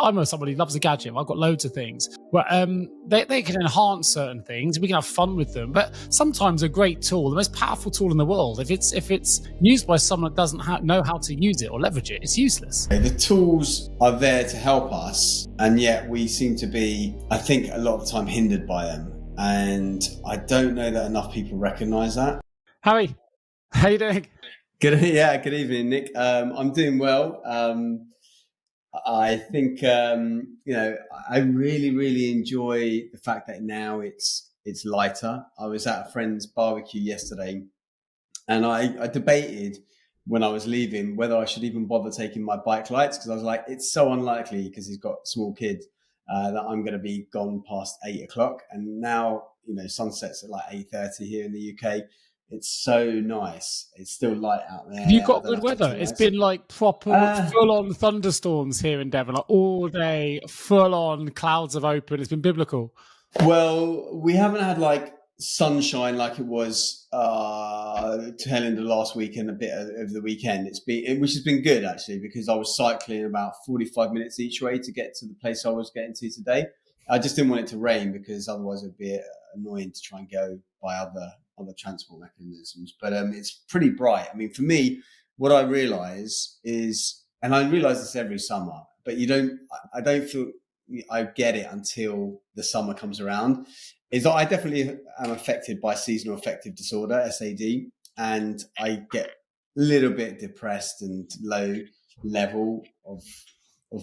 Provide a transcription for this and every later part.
I'm somebody who loves a gadget. I've got loads of things. But they can enhance certain things. We can have fun with them. But sometimes a great tool, the most powerful tool in the world, if it's used by someone that doesn't know how to use it or leverage it, it's useless. The tools are there to help us, and yet we seem to be, I think, a lot of the time hindered by them. And I don't know that enough people recognise that. Harry, how you doing? Good evening, Nick. I'm doing well. I think I really enjoy the fact that now it's lighter. I was at a friend's barbecue yesterday, and I debated when I was leaving whether I should even bother taking my bike lights, because I was like, it's so unlikely, because he's got small kids, that I'm going to be gone past 8 o'clock. And now, sunsets at like 8:30 here in the UK. It's so nice. It's still light out there. You've got good weather. It's been like proper full-on thunderstorms here in Devon, like all day, full-on clouds have opened. It's been biblical. Well, we haven't had like sunshine like it was tail end of last week and a bit over the weekend. Which has been good actually, because I was cycling about 45 minutes each way to get to the place I was getting to today. I just didn't want it to rain, because otherwise it'd be annoying to try and go by other transport mechanisms. But it's pretty bright. I mean, for me, what I realise is, and I realise this every summer, but I don't feel I get it until the summer comes around, is that I definitely am affected by seasonal affective disorder, SAD, and I get a little bit depressed and low level of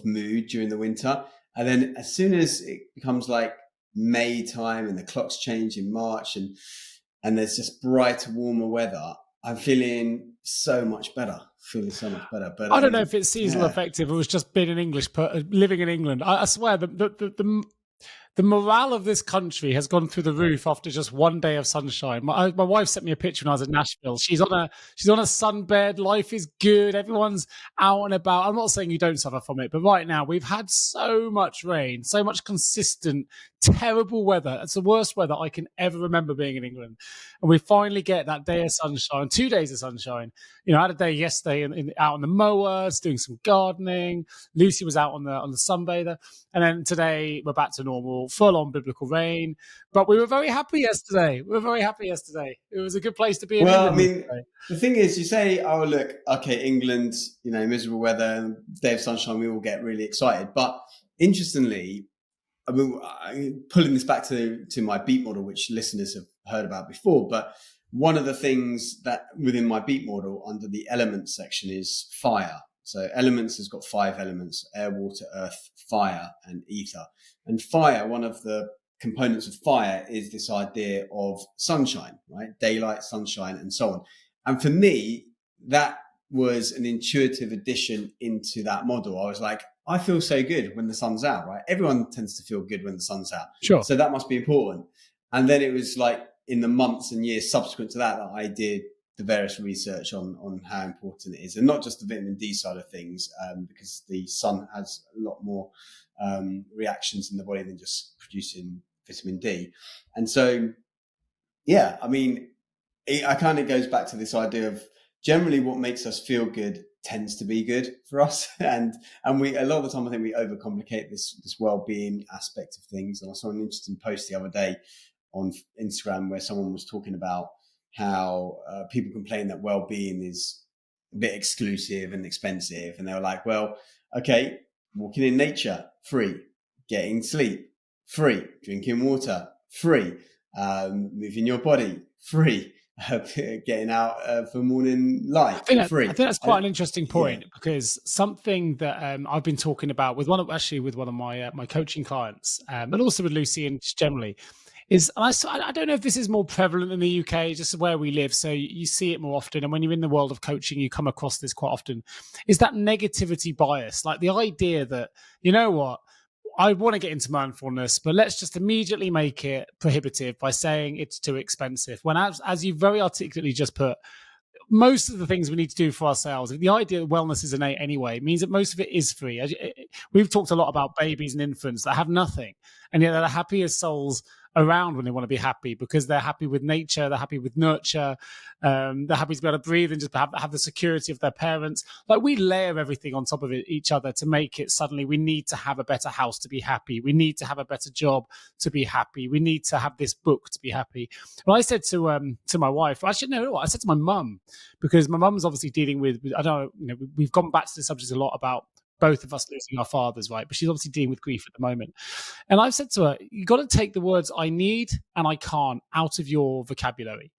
mood during the winter. And then as soon as it becomes like May time and the clocks change in March and there's just brighter, warmer weather, I'm feeling so much better. But I don't know if it's seasonal affective or it's just being in English, living in England. I swear the morale of this country has gone through the roof after just one day of sunshine. My wife sent me a picture when I was in Nashville. She's on a sunbed. Life is good. Everyone's out and about. I'm not saying you don't suffer from it, but right now we've had so much rain, so much consistent, terrible weather. It's the worst weather I can ever remember being in England. And we finally get that day of sunshine, 2 days of sunshine. I had a day yesterday out on the mowers, doing some gardening. Lucy was out on the sunbather. And then today we're back to normal, full-on biblical rain. But we were very happy yesterday. It was a good place to be in England. Well, I mean, the thing is, you say, oh, look, okay, England, miserable weather, day of sunshine, we all get really excited. But interestingly, I mean, pulling this back to my beat model, which listeners have heard about before, but one of the things that within my beat model under the elements section is fire. So elements has got 5 elements: air, water, earth, fire, and ether. And fire, one of the components of fire is this idea of sunshine, right? Daylight, sunshine, and so on. And for me, that was an intuitive addition into that model. I was like, I feel so good when the sun's out, right? Everyone tends to feel good when the sun's out. Sure. So that must be important. And then it was like in the months and years subsequent to that I did the various research on how important it is, and not just the vitamin D side of things, because the sun has a lot more reactions in the body than just producing vitamin D. And so, yeah, I mean, it kind of goes back to this idea of generally what makes us feel good tends to be good for us. And we, a lot of the time, I think we overcomplicate this well-being aspect of things. And I saw an interesting post the other day on Instagram where someone was talking about how people complain that well-being is a bit exclusive and expensive. And they were like, well, okay, walking in nature, free. Getting sleep, free. Drinking water, free. Moving your body, free. Getting out for morning light, free. I think that's quite an interesting point, because something that I've been talking about with one of my coaching clients, but also with Lucy and just generally, is I don't know if this is more prevalent in the UK, just where we live, so you see it more often. And when you're in the world of coaching, you come across this quite often, is that negativity bias, like the idea that, you know what, I want to get into mindfulness, but let's just immediately make it prohibitive by saying it's too expensive. When, as you very articulately just put, most of the things we need to do for ourselves, the idea that wellness is innate anyway, means that most of it is free. We've talked a lot about babies and infants that have nothing, and yet they're the happiest souls around when they want to be happy, because they're happy with nature, they're happy with nurture, they're happy to be able to breathe and just have the security of their parents. Like, we layer everything on top of each other to make it suddenly we need to have a better house to be happy. We need to have a better job to be happy. We need to have this book to be happy. And I said to my wife, actually, no, I said to my mum, because my mum's obviously dealing with, I don't know, we've gone back to the subject a lot about both of us losing our fathers, right? But she's obviously dealing with grief at the moment. And I've said to her, you got to take the words "I need" and "I can't" out of your vocabulary,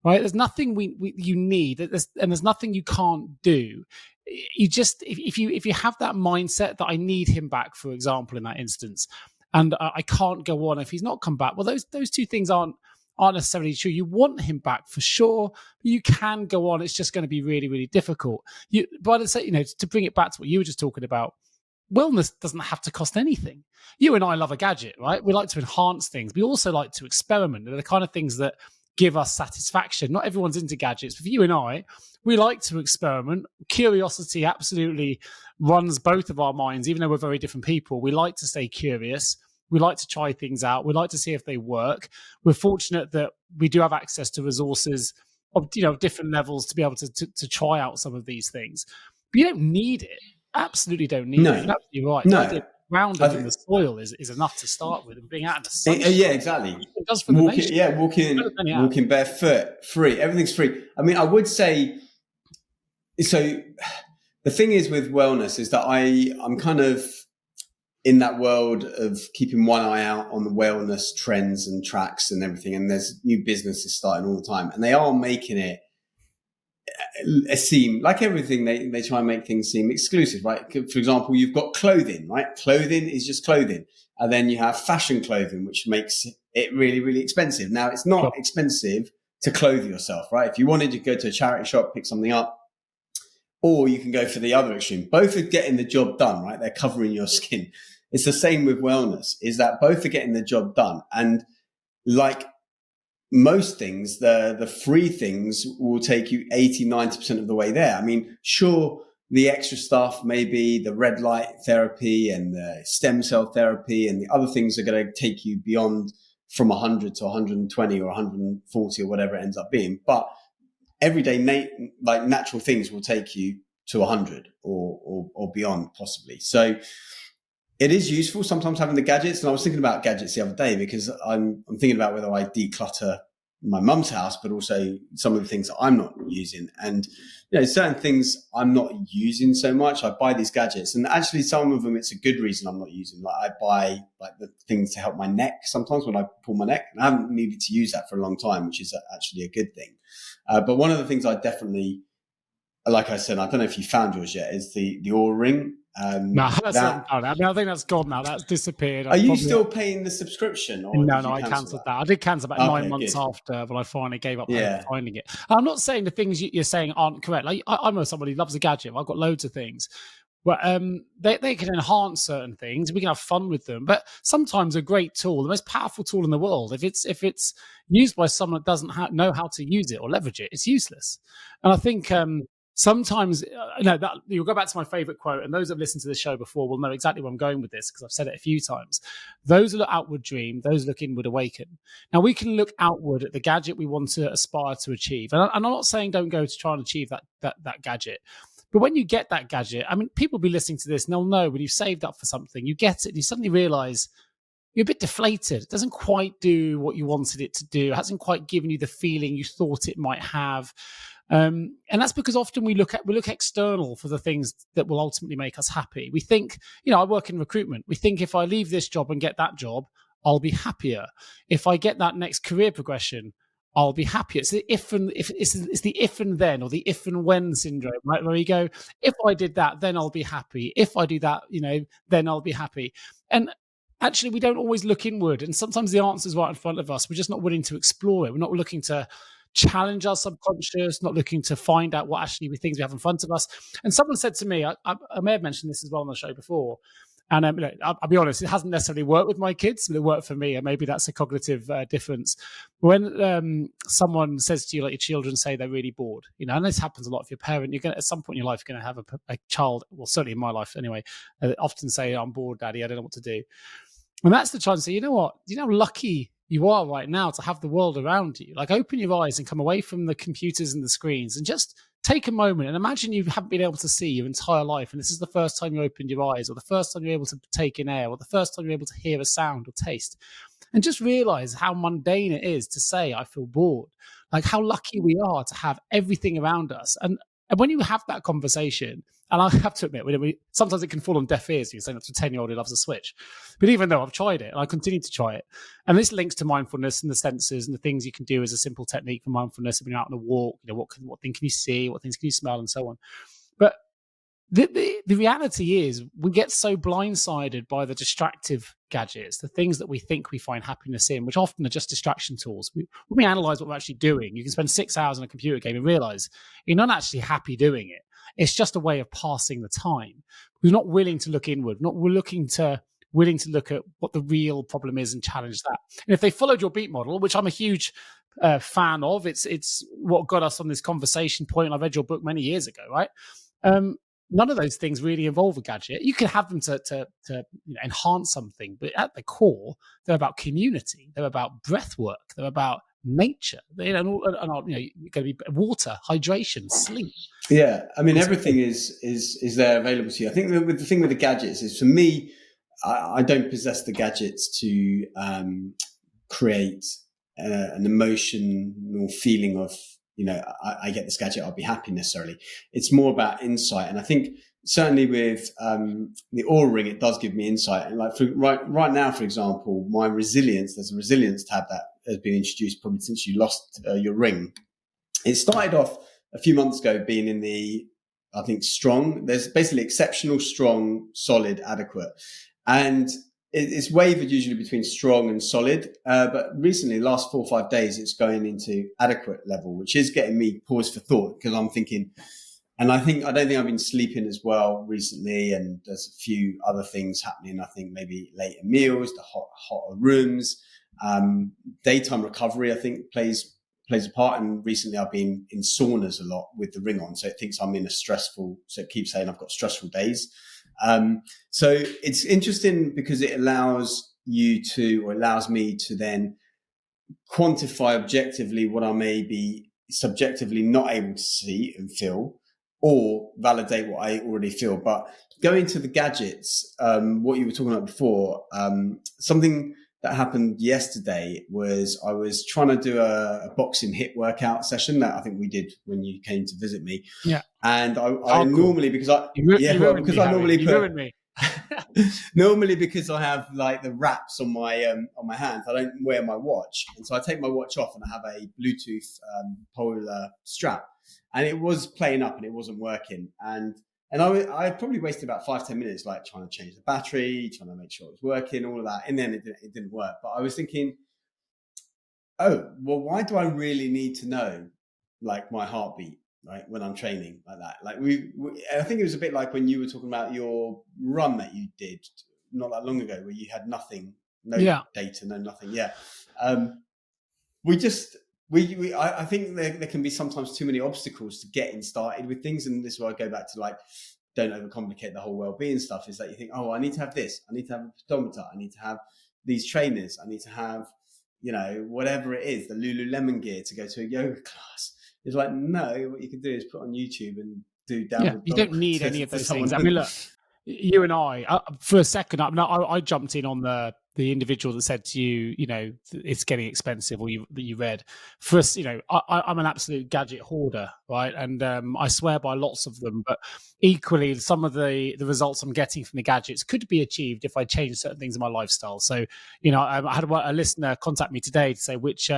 right? There's nothing you need, and there's nothing you can't do. You just, if you have that mindset that I need him back, for example, in that instance, and I can't go on if he's not come back. Well, those two things aren't necessarily true. You want him back for sure, but you can go on. It's just going to be really, really difficult. But I'd say, to bring it back to what you were just talking about, wellness doesn't have to cost anything. You and I love a gadget, right? We like to enhance things. We also like to experiment. They're the kind of things that give us satisfaction. Not everyone's into gadgets, but for you and I, we like to experiment. Curiosity absolutely runs both of our minds, even though we're very different people. We like to stay curious. We like to try things out. We like to see if they work. We're fortunate that we do have access to resources of different levels to be able to try out some of these things. But you don't need it. Absolutely don't need it. You're right. No. Grounded in the soil is enough to start with, and being out in the sun. Yeah, exactly. It does for the nation. Walking barefoot, free. Everything's free. I mean, I would say, so the thing is with wellness is that I'm kind of in that world of keeping one eye out on the wellness trends and tracks and everything. And there's new businesses starting all the time, and they are making it seem like everything. They try and make things seem exclusive, right? For example, you've got clothing, right? Clothing is just clothing. And then you have fashion clothing, which makes it really, really expensive. Now, it's not expensive to clothe yourself, right? If you wanted to go to a charity shop, pick something up, or you can go for the other extreme. Both are getting the job done, right? They're covering your skin. It's the same with wellness, is that both are getting the job done. And like most things, the free things will take you 80-90% of the way there. I mean, sure, the extra stuff, maybe the red light therapy and the stem cell therapy and the other things are going to take you beyond from 100 to 120 or 140 or whatever it ends up being. But everyday natural things will take you to 100 or beyond possibly. So it is useful sometimes having the gadgets. And I was thinking about gadgets the other day because I'm thinking about whether I declutter my mum's house, but also some of the things that I'm not using. And, certain things I'm not using so much. I buy these gadgets, and actually some of them, it's a good reason I'm not using. Like I buy the things to help my neck sometimes when I pull my neck, and I haven't needed to use that for a long time, which is actually a good thing. But one of the things I definitely, like I said, I don't know if you found yours yet, is the Oura Ring. No, that's not done. I mean, I think that's gone now. That's disappeared. Are you still paying the subscription? Or no, I cancelled that. I did cancel about 9 months after, but I finally gave up finding it. I'm not saying the things you're saying aren't correct. Like I'm somebody who loves a gadget. I've got loads of things. But they can enhance certain things. We can have fun with them. But sometimes a great tool, the most powerful tool in the world, if it's used by someone that doesn't know how to use it or leverage it, it's useless. And I think sometimes, you'll go back to my favorite quote, and those that have listened to the show before will know exactly where I'm going with this because I've said it a few times. Those who look outward dream, those who look inward awaken. Now, we can look outward at the gadget we want to aspire to achieve. And I'm not saying don't go to try and achieve that gadget. But when you get that gadget, I mean, people will be listening to this and they'll know when you've saved up for something, you get it and you suddenly realize you're a bit deflated. It doesn't quite do what you wanted it to do. It hasn't quite given you the feeling you thought it might have. And that's because often we look external for the things that will ultimately make us happy. We think, I work in recruitment. We think if I leave this job and get that job, I'll be happier. If I get that next career progression, I'll be happier. It's the if and then, or the if and when syndrome, right? Where you go, if I did that, then I'll be happy. If I do that, then I'll be happy. And actually, we don't always look inward. And sometimes the answer's right in front of us. We're just not willing to explore it. We're not looking to challenge our subconscious, not looking to find out what actually things we have in front of us. And someone said to me, I may have mentioned this as well on the show before, and I'll be honest, it hasn't necessarily worked with my kids, but it worked for me, and maybe that's a cognitive difference. When someone says to you, like your children say they're really bored, and this happens a lot. If you're a parent, you're going to, at some point in your life, you're going to have a child, well, certainly in my life anyway, often say, I'm bored, Daddy, I don't know what to do. And that's the chance to say, you know what? Do you know how lucky you are right now to have the world around you. Like, open your eyes and come away from the computers and the screens and just take a moment and imagine you haven't been able to see your entire life. And this is the first time you opened your eyes, or the first time you're able to take in air, or the first time you're able to hear a sound or taste. And just realize how mundane it is to say, I feel bored. Like, how lucky we are to have everything around us. And when you have that conversation, and I have to admit, sometimes it can fall on deaf ears. You're saying that's a 10-year-old who loves a Switch. But even though I've tried it, and I continue to try it, and this links to mindfulness and the senses and the things you can do as a simple technique for mindfulness when you're out on a walk, what thing can you see, what things can you smell, and so on. But the reality is we get so blindsided by the distractive gadgets, the things that we think we find happiness in, which often are just distraction tools. When we analyze what we're actually doing, you can spend 6 hours on a computer game and realize you're not actually happy doing it. It's just a way of passing the time. We're not willing to look inward. We're willing to look at what the real problem is and challenge that. And if they followed your beat model, which I'm a huge fan of, it's what got us on this conversation point. I read your book many years ago, right? None of those things really involve a gadget. You can have them to enhance something, but at the core, they're about community. They're about breath work. They're about nature. You're going to be water, hydration, sleep. Yeah, I mean, everything is there available to you. I think the thing with the gadgets is, for me, I don't possess the gadgets to create an emotional feeling of, I get this gadget, I'll be happy necessarily. It's more about insight. And I think certainly with the Aura Ring, it does give me insight. And like right now, for example, my resilience, there's a resilience tab that has been introduced probably since you lost your ring. It started off a few months ago being in the, I think, strong. There's basically exceptional, strong, solid, adequate. And it's wavered usually between strong and solid, but recently, last 4 or 5 days, it's going into adequate level, which is getting me pause for thought, because I'm thinking, and I don't think I've been sleeping as well recently, and there's a few other things happening. I think maybe later meals, the hotter rooms, daytime recovery, I think plays a part. And recently, I've been in saunas a lot with the ring on, so it thinks I'm in so it keeps saying I've got stressful days. So it's interesting because it allows me to then quantify objectively what I may be subjectively not able to see and feel, or validate what I already feel. But going to the gadgets, what you were talking about before, something that happened yesterday was I was trying to do a boxing HIIT workout session that I think we did when you came to visit me. Yeah. And I normally, because I ruined me. Normally, because I have like the wraps on my hands, I don't wear my watch, and so I take my watch off and I have a Bluetooth polar strap, and it was playing up and it wasn't working, and I probably wasted about 5-10 minutes like trying to change the battery, trying to make sure it was working, all of that, and then it didn't work. But I was thinking, oh well, why do I really need to know like my heartbeat? Right, when I'm training like that, like I think it was a bit like when you were talking about your run that you did not that long ago, where you had nothing, data, no nothing. Yeah, I think there can be sometimes too many obstacles to getting started with things, and this is where I go back to like, don't overcomplicate the whole well-being stuff. Is that you think, oh, I need to have this, I need to have a pedometer, I need to have these trainers, I need to have, whatever it is, the Lululemon gear to go to a yoga class. It's like, no, what you can do is put on YouTube and do downward dog. You don't need any of those things. I mean, look, you and I for a second, I jumped in on the individual that said to you, it's getting expensive, or that you read. For us, I'm an absolute gadget hoarder, right? And I swear by lots of them, but equally, some of the results I'm getting from the gadgets could be achieved if I change certain things in my lifestyle. So, I had a listener contact me today to say which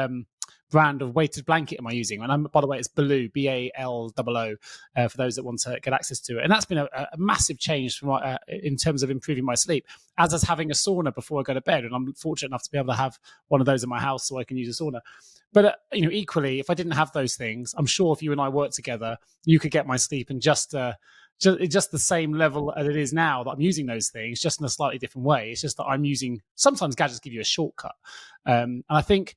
brand of weighted blanket am I using? And by the way, it's Baloo, BALOO, for those that want to get access to it. And that's been a massive change in terms of improving my sleep, as is having a sauna before I go to bed. And I'm fortunate enough to be able to have one of those in my house so I can use a sauna. But equally, if I didn't have those things, I'm sure if you and I worked together, you could get my sleep in just the same level as it is now, that I'm using those things, just in a slightly different way. It's just that I'm using, sometimes gadgets give you a shortcut. And I think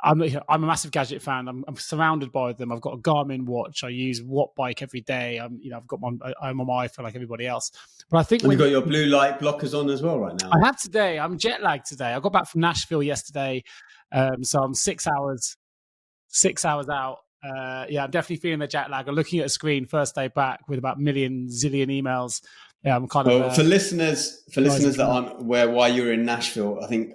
I'm a massive gadget fan. I'm surrounded by them. I've got a Garmin watch. I use Wattbike every day. I've got I'm on my iPhone like everybody else. But I think And when you've got your blue light blockers on as well right now. I have today, I'm jet lagged today. I got back from Nashville yesterday, so I'm 6 hours out. Yeah, I'm definitely feeling the jet lag. I'm looking at a screen first day back with about zillion emails. Yeah, I'm kind of for listeners that aren't aware why you're in Nashville, I think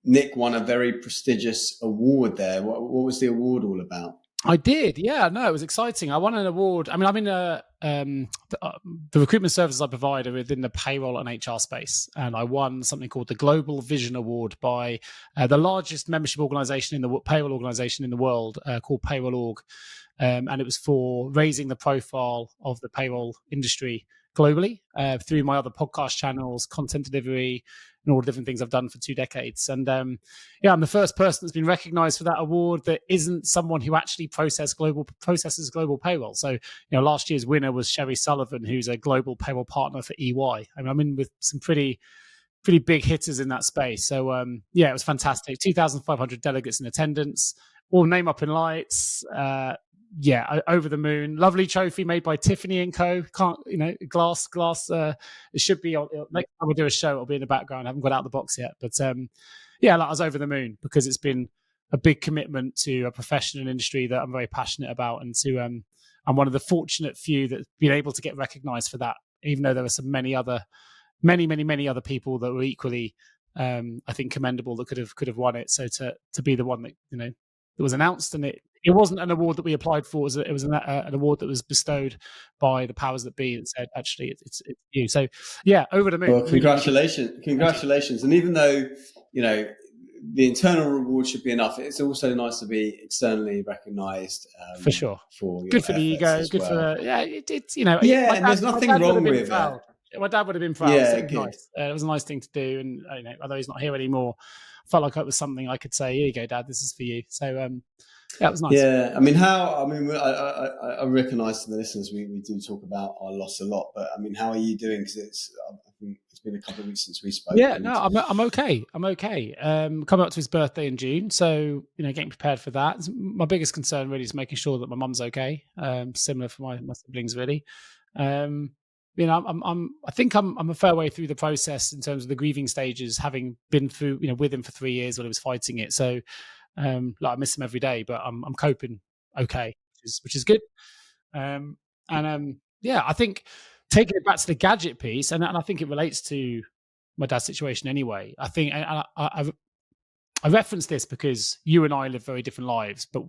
Nick won a very prestigious award there. What was the award all about? I did, yeah. No, it was exciting. I won an award. I mean, I'm in the recruitment services I provide are within the payroll and HR space, and I won something called the Global Vision Award by the largest membership organization in the payroll organization in the world, called Payroll Org, and it was for raising the profile of the payroll industry globally through my other podcast channels, content delivery, and all the different things I've done for 2 decades. And yeah, I'm the first person that's been recognized for that award that isn't someone who actually processes global payroll. So, last year's winner was Sherry Sullivan, who's a global payroll partner for EY. I mean, I'm in with some pretty big hitters in that space. So yeah, it was fantastic. 2,500 delegates in attendance, all name up in lights. Yeah, over the moon. Lovely trophy made by Tiffany and Co. Can't glass. It should be on next time we do a show. It'll be in the background. I haven't got out of the box yet, but yeah, I was over the moon because it's been a big commitment to a professional industry that I'm very passionate about, and to I'm one of the fortunate few that's been able to get recognised for that. Even though there were many other people that were equally, I think, commendable that could have won it. So to be the one that that was announced, and it wasn't an award that we applied for. It was an award that was bestowed by the powers that be that said, actually, it's you. So yeah, over the moon. Well, congratulations! And even though the internal reward should be enough, it's also nice to be externally recognised. For sure. For good for the ego. Good for yeah. And there's nothing wrong with it. My dad would have been proud. Yeah, so it was nice. It was a nice thing to do, and although he's not here anymore, I felt like it was something I could say, "Here you go, Dad. This is for you." So yeah, it was nice. Yeah, I recognise to the listeners we do talk about our loss a lot, but I mean, how are you doing? Because I think it's been a couple of weeks since we spoke. Yeah, no, I'm okay. Coming up to his birthday in June, so getting prepared for that. My biggest concern really is making sure that my mum's okay. Similar for my siblings, really. I think I'm a fair way through the process in terms of the grieving stages, having been through, with him for 3 years while he was fighting it. So, I miss him every day, but I'm coping okay, which is good. Yeah, I think taking it back to the gadget piece, and I think it relates to my dad's situation anyway. I think I reference this because you and I live very different lives, but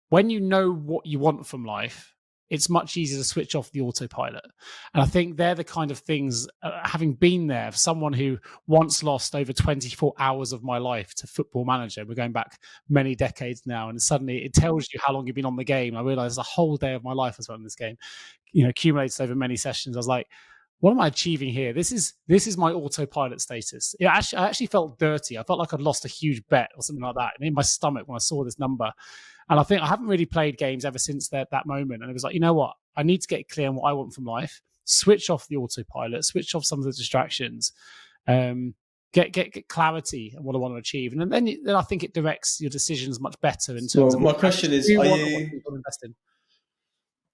when you know what you want from life, it's much easier to switch off the autopilot. And I think they're the kind of things, having been there, someone who once lost over 24 hours of my life to Football Manager. We're going back many decades now, and suddenly it tells you how long you've been on the game. I realized the whole day of my life I was on this game, accumulates over many sessions. I was like, what am I achieving here? This is my autopilot status. I actually felt dirty. I felt like I'd lost a huge bet or something like that in my stomach when I saw this number. And I think I haven't really played games ever since that moment. And it was like, you know what? I need to get clear on what I want from life, switch off the autopilot, switch off some of the distractions, get clarity on what I want to achieve. And then I think it directs your decisions much better in terms of my question is,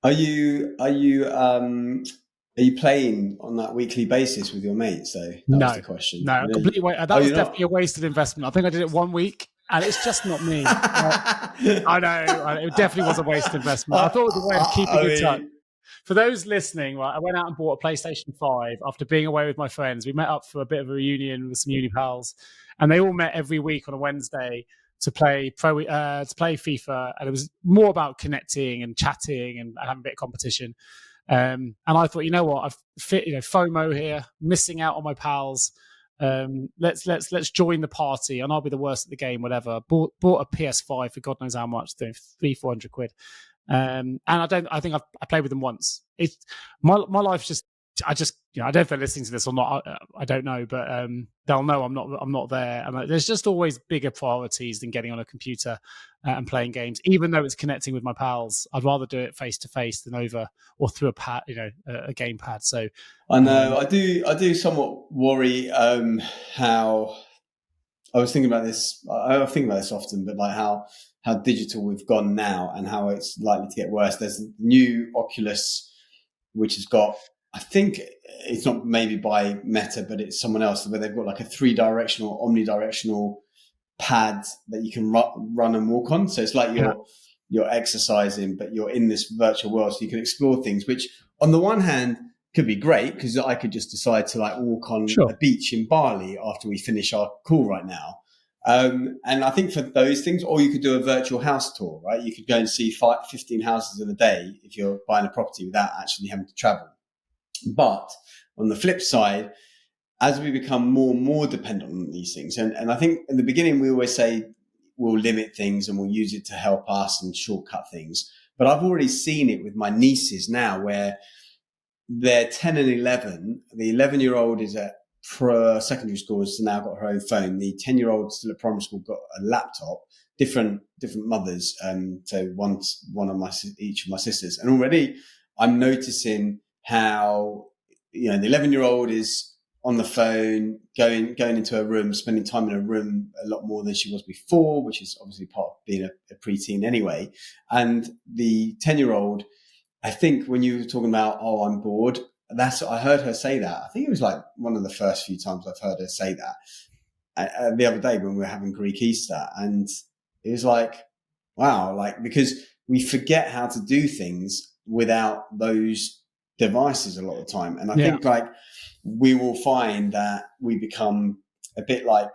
are you playing on that weekly basis with your mates though? That was the question. No, completely. That was definitely a wasted investment. I think I did it 1 week. And it's just not me. I know. It definitely was a waste investment. I thought it was a way of keeping in touch. For those listening, right, I went out and bought a PlayStation 5 after being away with my friends. We met up for a bit of a reunion with some uni pals, and they all met every week on a Wednesday to play FIFA. And it was more about connecting and chatting and having a bit of competition. And I thought, you know what, I've fit, FOMO here, missing out on my pals. Let's join the party, and I'll be the worst at the game, whatever. Bought a PS5 for God knows how much, £300-400 quid. And I think I played with them once. It's my life's just, I don't know if they're listening to this or not. I don't know, but they'll know I'm not there. And there's just always bigger priorities than getting on a computer and playing games. Even though it's connecting with my pals, I'd rather do it face to face than over or through a pad, a game pad. So I know I do somewhat worry how I was thinking about this. I think about this often, but like how digital we've gone now and how it's likely to get worse. There's the new Oculus, which has got, I think it's not maybe by Meta, but it's someone else, where they've got like a 3-directional, omnidirectional pad that you can run and walk on. So it's like you're exercising, but you're in this virtual world, so you can explore things, which on the one hand could be great, because I could just decide to like walk on a beach in Bali after we finish our call right now. And I think for those things, or you could do a virtual house tour, right? You could go and see 15 houses in a day if you're buying a property without actually having to travel. But on the flip side, as we become more and more dependent on these things, and I think in the beginning we always say we'll limit things and we'll use it to help us and shortcut things. But I've already seen it with my nieces now, where they're 10 and 11. The 11-year-old is at secondary school, has now got her own phone. The 10-year-old still at primary school got a laptop. Different mothers. So one of each of my sisters, and already I'm noticing how the 11-year-old is on the phone, going into a room, spending time in a room a lot more than she was before, which is obviously part of being a preteen anyway. And the 10-year-old, I think when you were talking about, oh, I'm bored, I heard her say that. I think it was like one of the first few times I've heard her say that the other day when we were having Greek Easter. And it was like, wow, like, because we forget how to do things without those devices a lot of the time. And I think like we will find that we become a bit like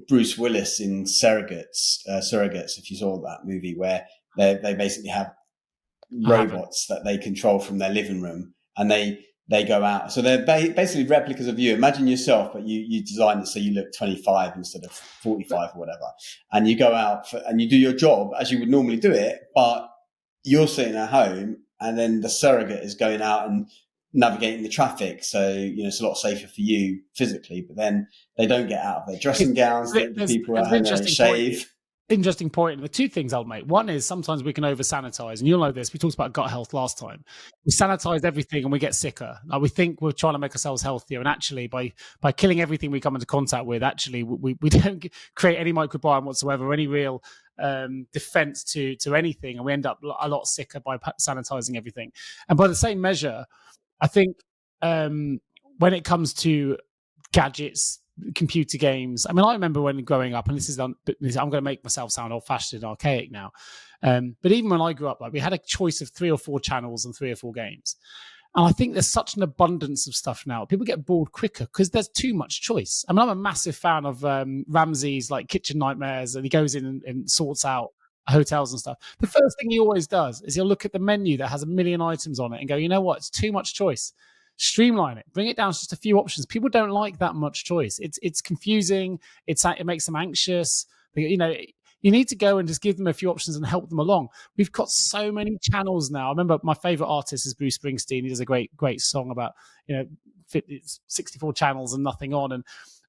Bruce Willis in Surrogates, if you saw that movie, where they basically have robots that they control from their living room, and they go out. So they're basically replicas of you. Imagine yourself, but you design it so you look 25 instead of 45 or whatever. And you go out and you do your job as you would normally do it, but you're sitting at home, and then the surrogate is going out and navigating the traffic. So, it's a lot safer for you physically, but then they don't get out of their dressing gowns. The people at home don't shave. Interesting point. The two things I'll make. One is sometimes we can over sanitize, and you'll know this. We talked about gut health last time. We sanitize everything and we get sicker. Like, we think we're trying to make ourselves healthier, and actually by killing everything we come into contact with, actually we don't create any microbiome whatsoever, any real defense to anything, and we end up a lot sicker by sanitizing everything. And by the same measure, I think when it comes to gadgets, computer games. I mean, I remember when growing up, and I'm going to make myself sound old-fashioned and archaic now, but even when I grew up, like, we had a choice of 3 or 4 channels and 3 or 4 games. And I think there's such an abundance of stuff now. People get bored quicker because there's too much choice. I mean, I'm a massive fan of Ramsey's like Kitchen Nightmares, and he goes in and sorts out hotels and stuff. The first thing he always does is he'll look at the menu that has a million items on it and go, you know what? It's too much choice. Streamline it, bring it down to just a few options. People don't like that much choice. It's confusing. It makes them anxious. You need to go and just give them a few options and help them along. We've got so many channels now. I remember my favorite artist is Bruce Springsteen. He does a great song about, it's 64 channels and nothing on. And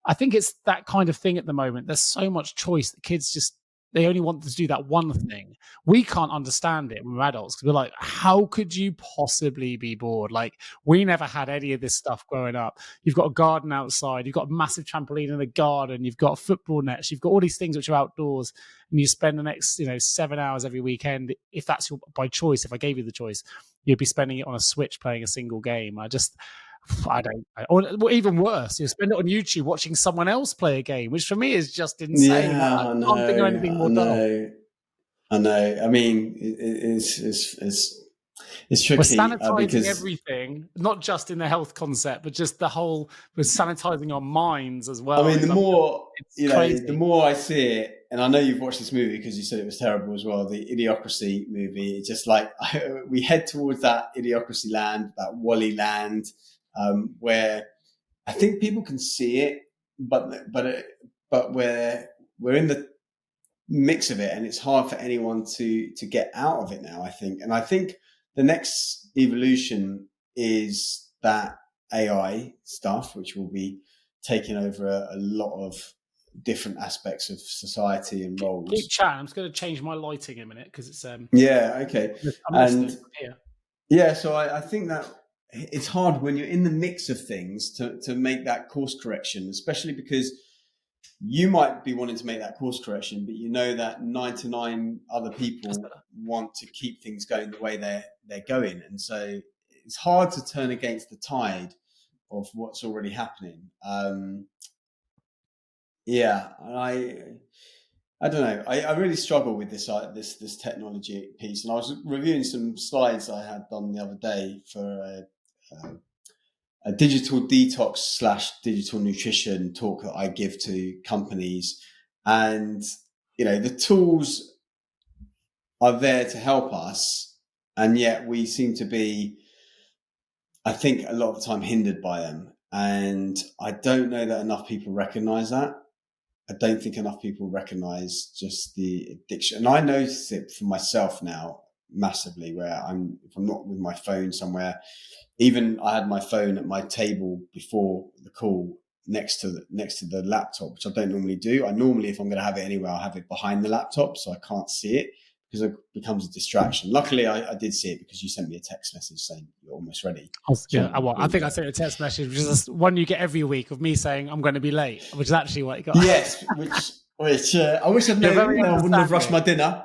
I think it's that kind of thing at the moment. There's so much choice that kids they only want to do that one thing. We can't understand it when we're adults, because we're like, how could you possibly be bored? Like, we never had any of this stuff growing up. You've got a garden outside, you've got a massive trampoline in the garden, you've got football nets, you've got all these things which are outdoors, and you spend the next 7 hours every weekend. If that's by choice, if I gave you the choice, you'd be spending it on a Switch playing a single game. Or even worse, you spend it on YouTube watching someone else play a game, which for me is just insane. Yeah, I can't think of anything more dull. I know. I mean, it's tricky. We're sanitizing everything, not just in the health concept, but just we're sanitizing our minds as well. I mean, the more I see it, and I know you've watched this movie because you said it was terrible as well, the Idiocracy movie. It's just like we head towards that Idiocracy land, that Wally land, where I think people can see it, but we're in the mix of it, and it's hard for anyone to get out of it now, I think. And I think the next evolution is that AI stuff, which will be taking over a lot of different aspects of society and roles. Keep chatting. I'm just going to change my lighting in a minute because it's yeah, okay. So I think that it's hard when you're in the mix of things to make that course correction, especially because you might be wanting to make that course correction, but you know that 99 other people want to keep things going the way they're going. And so it's hard to turn against the tide of what's already happening. Yeah, I don't know. I really struggle with this technology piece, and I was reviewing some slides I had done the other day for a digital detox / digital nutrition talk that I give to companies, and the tools are there to help us, and yet we seem to be, I think, a lot of the time hindered by them, and I don't know that enough people recognize that. I don't think enough people recognize just the addiction. And I notice it for myself now massively, where if I'm not with my phone somewhere, even I had my phone at my table before the call next to the laptop, which I don't normally do. I normally, if I'm going to have it anywhere, I'll have it behind the laptop so I can't see it, because it becomes a distraction. Luckily, I did see it because you sent me a text message saying you're almost ready. I think I sent a text message, which is one you get every week of me saying I'm going to be late, which is actually what you got. Yes, which I wish I'd known. I wouldn't have rushed my dinner.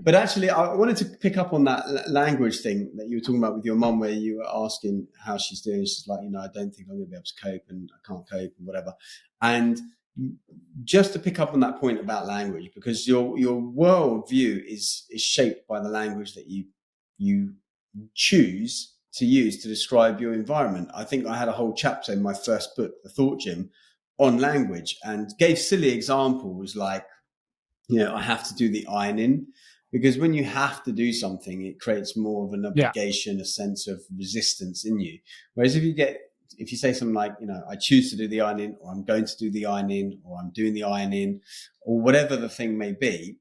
But actually, I wanted to pick up on that language thing that you were talking about with your mum, where you were asking how she's doing. She's like, I don't think I'm going to be able to cope, and I can't cope, and whatever. And just to pick up on that point about language, because your worldview is shaped by the language that you choose to use to describe your environment. I think I had a whole chapter in my first book, The Thought Gym, on language, and gave silly examples like, I have to do the ironing, because when you have to do something, it creates more of an obligation, a sense of resistance in you. Whereas if you say something like, I choose to do the ironing, or I'm going to do the ironing, or I'm doing the ironing, or whatever the thing may be,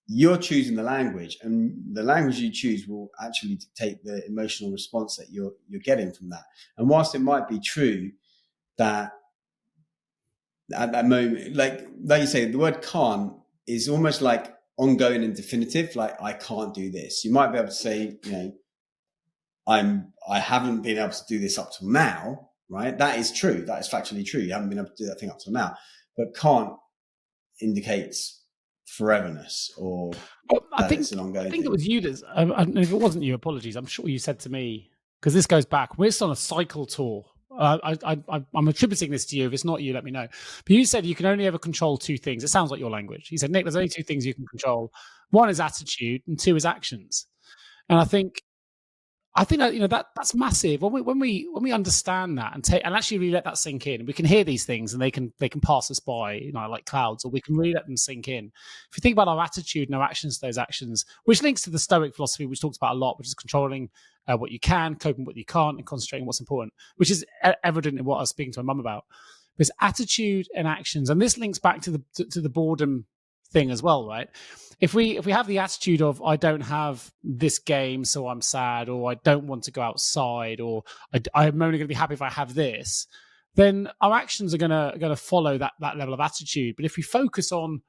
you're choosing the language, and the language you choose will actually dictate the emotional response that you're getting from that. And whilst it might be true that at that moment, like you say, the word can't is almost like ongoing and definitive. Like, I can't do this. You might be able to say, I haven't been able to do this up till now, right? That is true. That is factually true. You haven't been able to do that thing up till now. But can't indicates foreverness, or it's an ongoing thing. It was you that, and if it wasn't you, apologies. I'm sure you said to me, because this goes back, we're still on a cycle tour. I'm attributing this to you. If it's not you, let me know. But you said you can only ever control two things. It sounds like your language. You said, Nick, there's only two things you can control. One is attitude, and two is actions. And I think that that's massive. When we understand that and actually really let that sink in, we can hear these things and they can pass us by, like clouds, or we can really let them sink in. If you think about our attitude and our actions to those actions, which links to the Stoic philosophy, which talks about a lot, which is controlling what you can, coping with what you can't, and concentrating on what's important, which is evident in what I was speaking to my mum about. There's attitude and actions, and this links back to the boredom thing as well, right? If we have the attitude of, I don't have this game, so I'm sad, or I don't want to go outside, or I'm only going to be happy if I have this, then our actions are going to follow that level of attitude. But if we focus on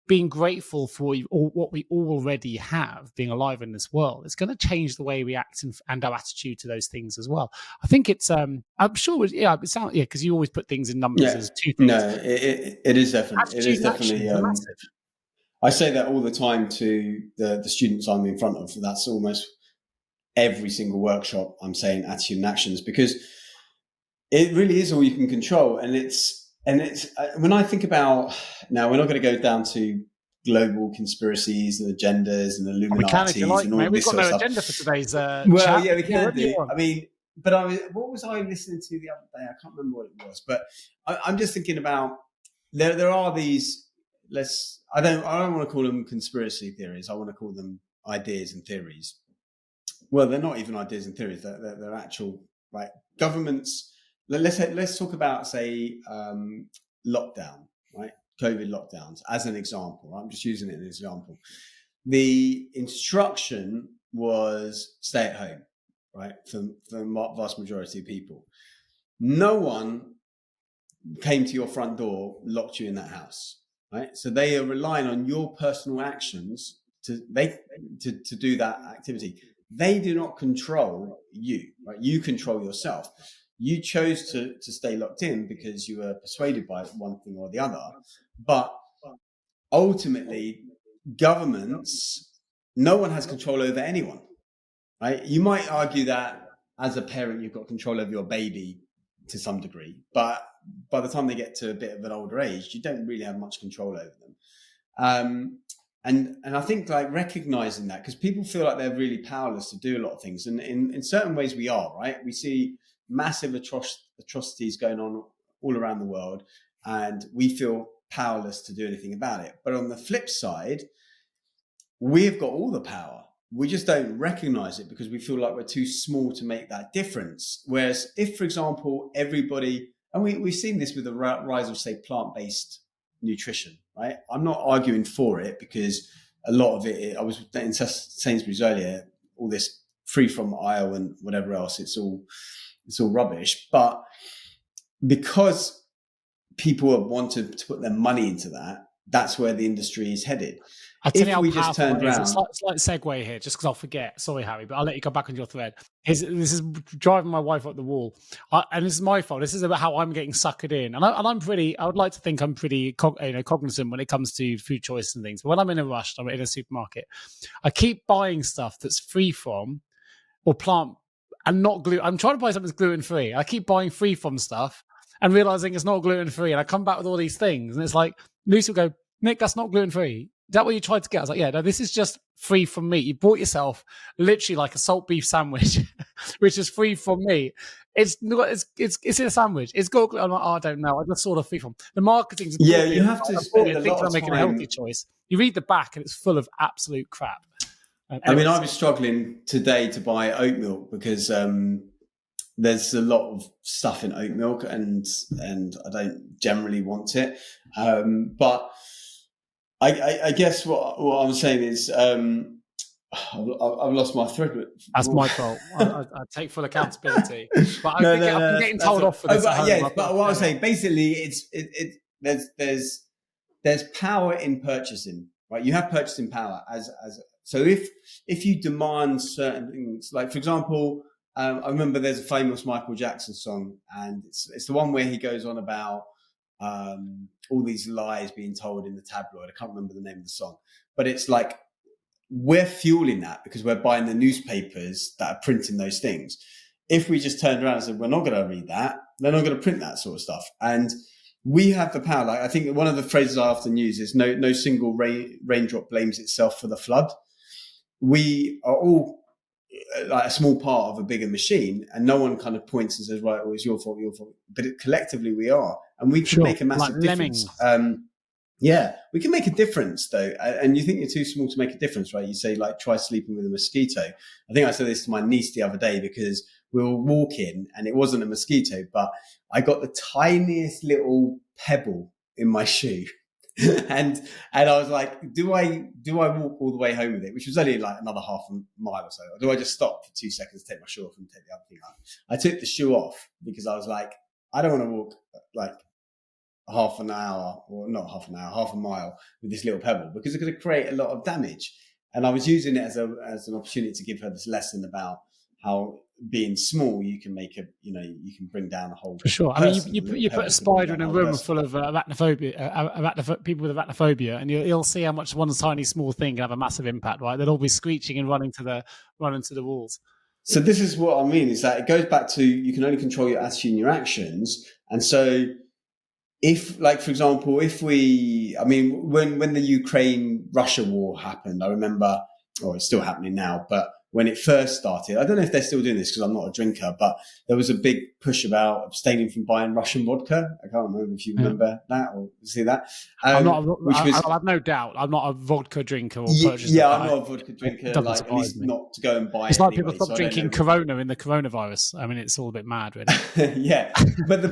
being grateful for what we already have, being alive in this world, it's going to change the way we act and our attitude to those things as well. I think it's, I'm sure, it sounds, because you always put things in numbers as two things. No, it is definitely, massive. I say that all the time to the students I'm in front of. That's almost every single workshop I'm saying attitude and actions, because it really is all you can control. And it's when I think about, now we're not going to go down to global conspiracies and agendas and Illuminati and all this sort of stuff. We've got no agenda for today's chat. Yeah, we can do. I mean, but what was I listening to the other day? I can't remember what it was, but I'm just thinking about, there are these, I don't want to call them conspiracy theories. I want to call them ideas and theories. Well, they're not even ideas and theories. They're actual, right? Governments. Let's talk about, say, lockdown, right? COVID lockdowns as an example. I'm just using it as an example. The instruction was stay at home, right? For the vast majority of people. No one came to your front door, locked you in that house, right? So they are relying on your personal actions to do that activity. They do not control you, right? You control yourself. You chose to stay locked in because you were persuaded by one thing or the other. But ultimately, governments, no one has control over anyone, right? You might argue that as a parent, you've got control over your baby to some degree, but by the time they get to a bit of an older age, you don't really have much control over them. And I think like recognizing that, because people feel like they're really powerless to do a lot of things, and in certain ways we are, right? We see massive atrocities going on all around the world, and we feel powerless to do anything about it. But on the flip side, we've got all the power. We just don't recognize it because we feel like we're too small to make that difference. Whereas if, for example, everybody, and we've seen this with the rise of, say, plant-based nutrition, right? I'm not arguing for it because a lot of it, I was in Sainsbury's earlier, all this free from aisle and whatever else, it's all rubbish. But because people have wanted to put their money into that, that's where the industry is headed. I'll tell you how powerful it is. It's like segue here, just because I'll forget. Sorry, Harry, but I'll let you go back on your thread. This is driving my wife up the wall, and this is my fault. This is about how I'm getting suckered in, and I'm pretty. I would like to think I'm pretty, cognizant when it comes to food choice and things. But when I'm in a rush, I'm in a supermarket, I keep buying stuff that's free from or plant and not gluten. I'm trying to buy something that's gluten free. I keep buying free from stuff and realizing it's not gluten free, and I come back with all these things, and it's like Lucy will go, Nick, that's not gluten free. Is that what you tried to get? I was like, yeah, no, this is just free from meat. You bought yourself literally like a salt beef sandwich, which is free from meat. It's a sandwich. It's got. I'm like, oh, I don't know. I just saw the free from the marketing's. Yeah, you have to spend a lot of time making a healthy choice. You read the back and it's full of absolute crap. I mean, I was struggling today to buy oat milk because there's a lot of stuff in oat milk, and I don't generally want it. But I guess what I'm saying is I've lost my thread. That's my fault. I take full accountability. But I'm getting told off for this. But what I'm saying, basically, there's power in purchasing, right? You have purchasing power so if you demand certain things, like for example, I remember there's a famous Michael Jackson song, and it's the one where he goes on about all these lies being told in the tabloid. I can't remember the name of the song, but it's like we're fueling that because we're buying the newspapers that are printing those things. If we just turned around and said we're not going to read that, they're not going to print that sort of stuff. And we have the power. Like I think one of the phrases I often use is no single raindrop blames itself for the flood. We are all like a small part of a bigger machine, and no one kind of points and says, right, well, it's your fault. But collectively we are, and we can make a massive difference. Yeah, we can make a difference though. And you think you're too small to make a difference, right? You say like, try sleeping with a mosquito. I think I said this to my niece the other day because we were walking and it wasn't a mosquito, but I got the tiniest little pebble in my shoe. and I was like, do I walk all the way home with it, which was only like another half a mile or so, or do I just stop for 2 seconds, take my shoe off and take the other thing off? I took the shoe off because I was like, I don't want to walk like half a mile with this little pebble because it's going to create a lot of damage. And I was using it as an opportunity to give her this lesson about how being small, you can you can bring down a whole. For sure. I mean, you put a spider in a room full of arachnophobia, people with arachnophobia, and you'll see how much one tiny small thing can have a massive impact, right? They'll all be screeching and running to the walls. So this is what I mean, is that it goes back to you can only control your attitude and your actions. And so if, like, for example, when the Ukraine-Russia war happened, I remember, or it's still happening now, but when it first started, I don't know if they're still doing this because I'm not a drinker, but there was a big push about abstaining from buying Russian vodka. I can't remember if you remember that or see that. I have no doubt. I'm not a vodka drinker or purchaser. Yeah, I'm not a vodka drinker. Like, at least not to go and buy it. It's like people stop drinking Corona in the coronavirus. I mean, it's all a bit mad, really. Yeah, but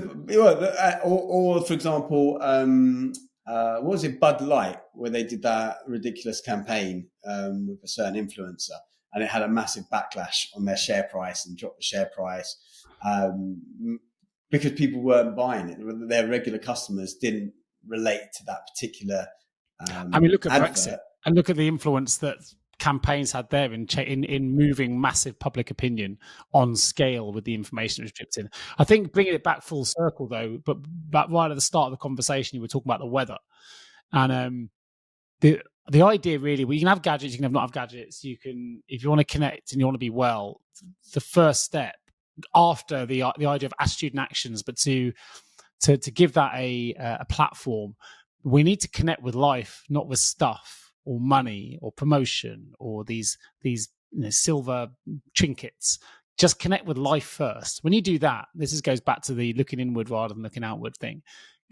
or for example, what was it, Bud Light, where they did that ridiculous campaign with a certain influencer, and it had a massive backlash on their share price and dropped the share price because people weren't buying it. Their regular customers didn't relate to that particular I mean, look at advert. Brexit and look at the influence that campaigns had there in moving massive public opinion on scale with the information that was dripped in. I think bringing it back full circle though, but back right at the start of the conversation, you were talking about the weather, and the idea really, well, you can have gadgets, you can not have gadgets. You can, if you want to connect and you want to be well, the first step after the idea of attitude and actions, but to give that a platform, we need to connect with life, not with stuff or money or promotion or these silver trinkets. Just connect with life first. When you do that, goes back to the looking inward rather than looking outward thing.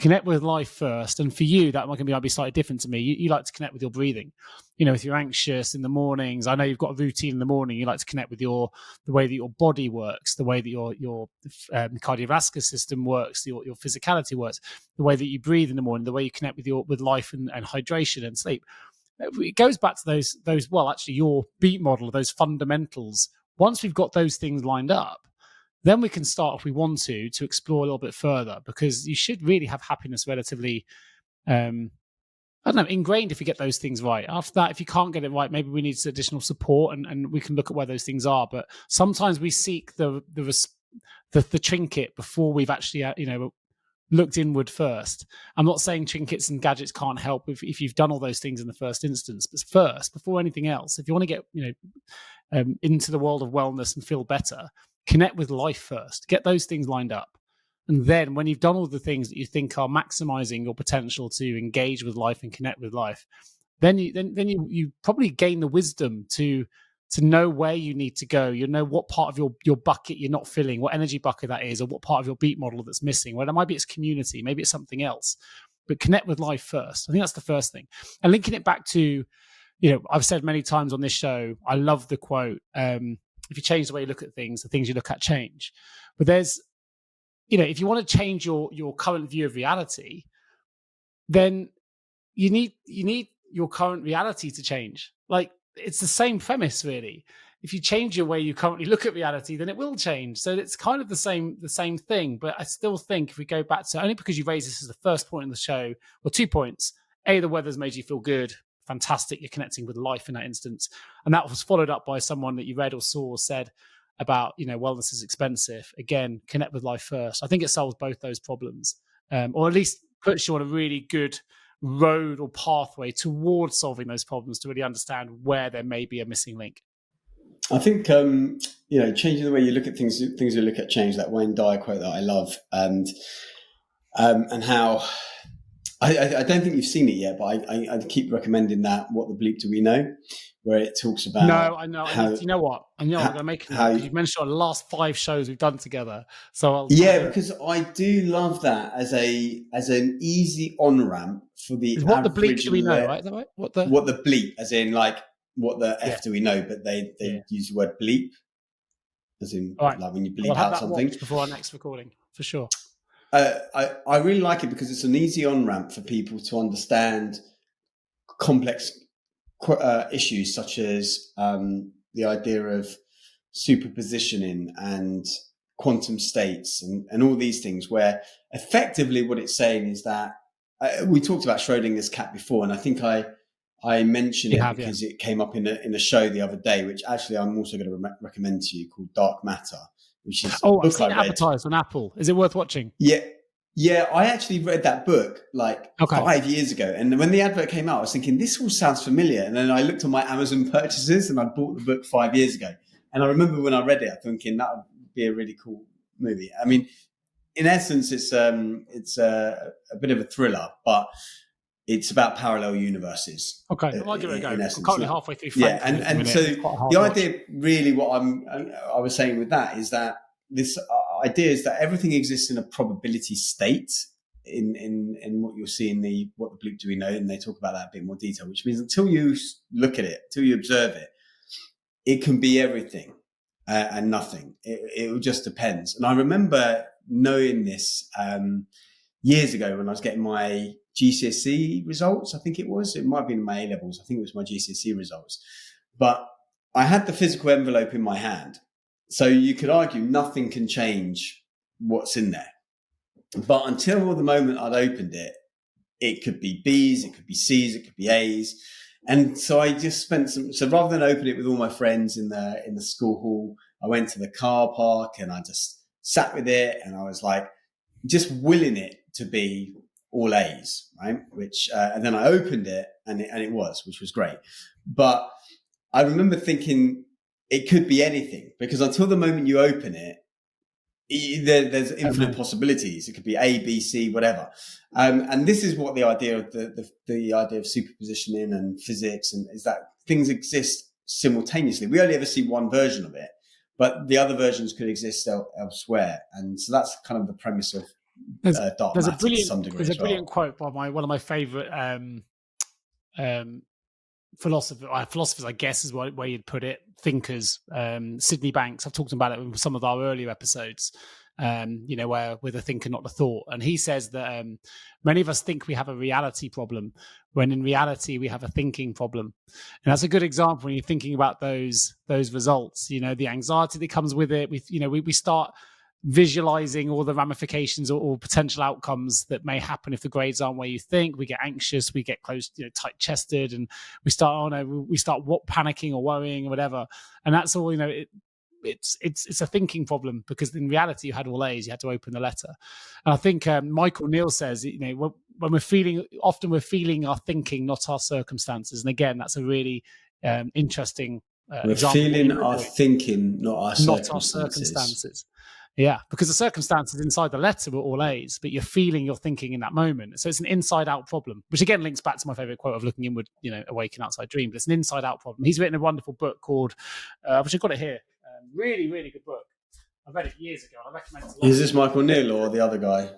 Connect with life first. And for you, that might be slightly different to me. You like to connect with your breathing. If you're anxious in the mornings, I know you've got a routine in the morning. You like to connect with the way that your body works, the way that your cardiovascular system works, your physicality works, the way that you breathe in the morning, the way you connect with life and hydration and sleep. It goes back to those. Well, actually, your beat model, those fundamentals. Once we've got those things lined up, then we can start, if we want to explore a little bit further, because you should really have happiness relatively, ingrained if you get those things right. After that, if you can't get it right, maybe we need some additional support and we can look at where those things are. But sometimes we seek the trinket before we've actually, looked inward first. I'm not saying trinkets and gadgets can't help if you've done all those things in the first instance, but first, before anything else, if you want to get, into the world of wellness and feel better, connect with life first, get those things lined up. And then when you've done all the things that you think are maximizing your potential to engage with life and connect with life, then you probably gain the wisdom to know where you need to go. You know what part of your bucket you're not filling, what energy bucket that is, or what part of your beat model that's missing. Well, it might be it's community, maybe it's something else. But connect with life first. I think that's the first thing. And linking it back to, I've said many times on this show, I love the quote, if you change the way you look at things, the things you look at change. But there's, if you want to change your current view of reality, then you need your current reality to change. Like, it's the same premise, really. If you change your way you currently look at reality, then it will change. So it's kind of the same thing. But I still think if we go back to, only because you raised this as the first point in the show, or 2 points, A, the weather's made you feel good. Fantastic, you're connecting with life in that instance. And that was followed up by someone that you read or saw or said about, wellness is expensive. Again, connect with life first. I think it solves both those problems, or at least puts you on a really good road or pathway towards solving those problems, to really understand where there may be a missing link. I think changing the way you look at things you look at change. That Wayne Dyer quote that I love, and how I don't think you've seen it yet, but I keep recommending that. What the bleep do we know? Where it talks about. No, I know. You know what? I'm going to make it because you've mentioned on the last 5 shows we've done together. So because I do love that as an easy on ramp for the what the bleep do we know, right? Is that right? What the bleep, as in like what the F do we know? But they use the word bleep, as in like when you bleep out something. Before our next recording, for sure. I really like it because it's an easy on ramp for people to understand complex issues such as the idea of superpositioning and quantum states and all these things, where effectively what it's saying is that we talked about Schrodinger's cat before, and I think I mentioned it because it came up in a show the other day, which actually I'm also going to recommend to you, called Dark Matter, which is a book I've seen I read. Advertised on Apple. Is it worth watching? Yeah, I actually read that book 5 years ago. And when the advert came out, I was thinking, this all sounds familiar. And then I looked on my Amazon purchases and I bought the book 5 years ago. And I remember when I read it, thinking that would be a really cool movie. I mean, in essence, it's a bit of a thriller, but it's about parallel universes. Okay, I'll give it a go. Essence, I'm currently halfway through. Yeah, and so the idea, really, what I was saying with that is that this idea is that everything exists in a probability state in what you'll see in what the bleep do we know, and they talk about that in a bit more detail, which means until you look at it, until you observe it, it can be everything and nothing. It just depends. And I remember knowing this years ago when I was getting my GCSE results. I think it might have been my A levels. I think it was my GCSE results, but I had the physical envelope in my hand. So you could argue nothing can change what's in there. But until the moment I'd opened it, it could be B's, it could be C's, it could be A's. And so I just spent so rather than open it with all my friends in the school hall, I went to the car park and I just sat with it, and I was like, just willing it to be all A's, right? Which, and then I opened it and it was, which was great. But I remember thinking it could be anything, because until the moment you open it, there's infinite possibilities. It could be A, B, C, whatever. And this is what the idea of the idea of superpositioning and physics, and is that things exist simultaneously. We only ever see one version of it, but the other versions could exist elsewhere. And so that's kind of the premise of dark matter to some degree. There's a brilliant quote by one of my favorite philosophers, I guess is what way you'd put it, thinkers, Sydney Banks. I've talked about it in some of our earlier episodes, where we're the thinker, not the thought. And he says that many of us think we have a reality problem, when in reality we have a thinking problem. And that's a good example when you're thinking about those results. The anxiety that comes with it. We start visualizing all the ramifications or potential outcomes that may happen if the grades aren't where you think. We get anxious, we get close, tight chested, and we start panicking or worrying or whatever. And that's all. It's a thinking problem, because in reality you had all A's, you had to open the letter. And I think Michael Neal says, when we're feeling our thinking, not our circumstances. And again, that's a really interesting we're feeling our thinking, not our circumstances. Yeah, because the circumstances inside the letter were all A's, but you're feeling your thinking in that moment. So it's an inside-out problem, which again links back to my favorite quote of looking inward, awake and outside dream. But it's an inside-out problem. He's written a wonderful book called, which I've got it here. Really, really good book. I read it years ago. I recommend it. Is this Michael Neal or the other guy?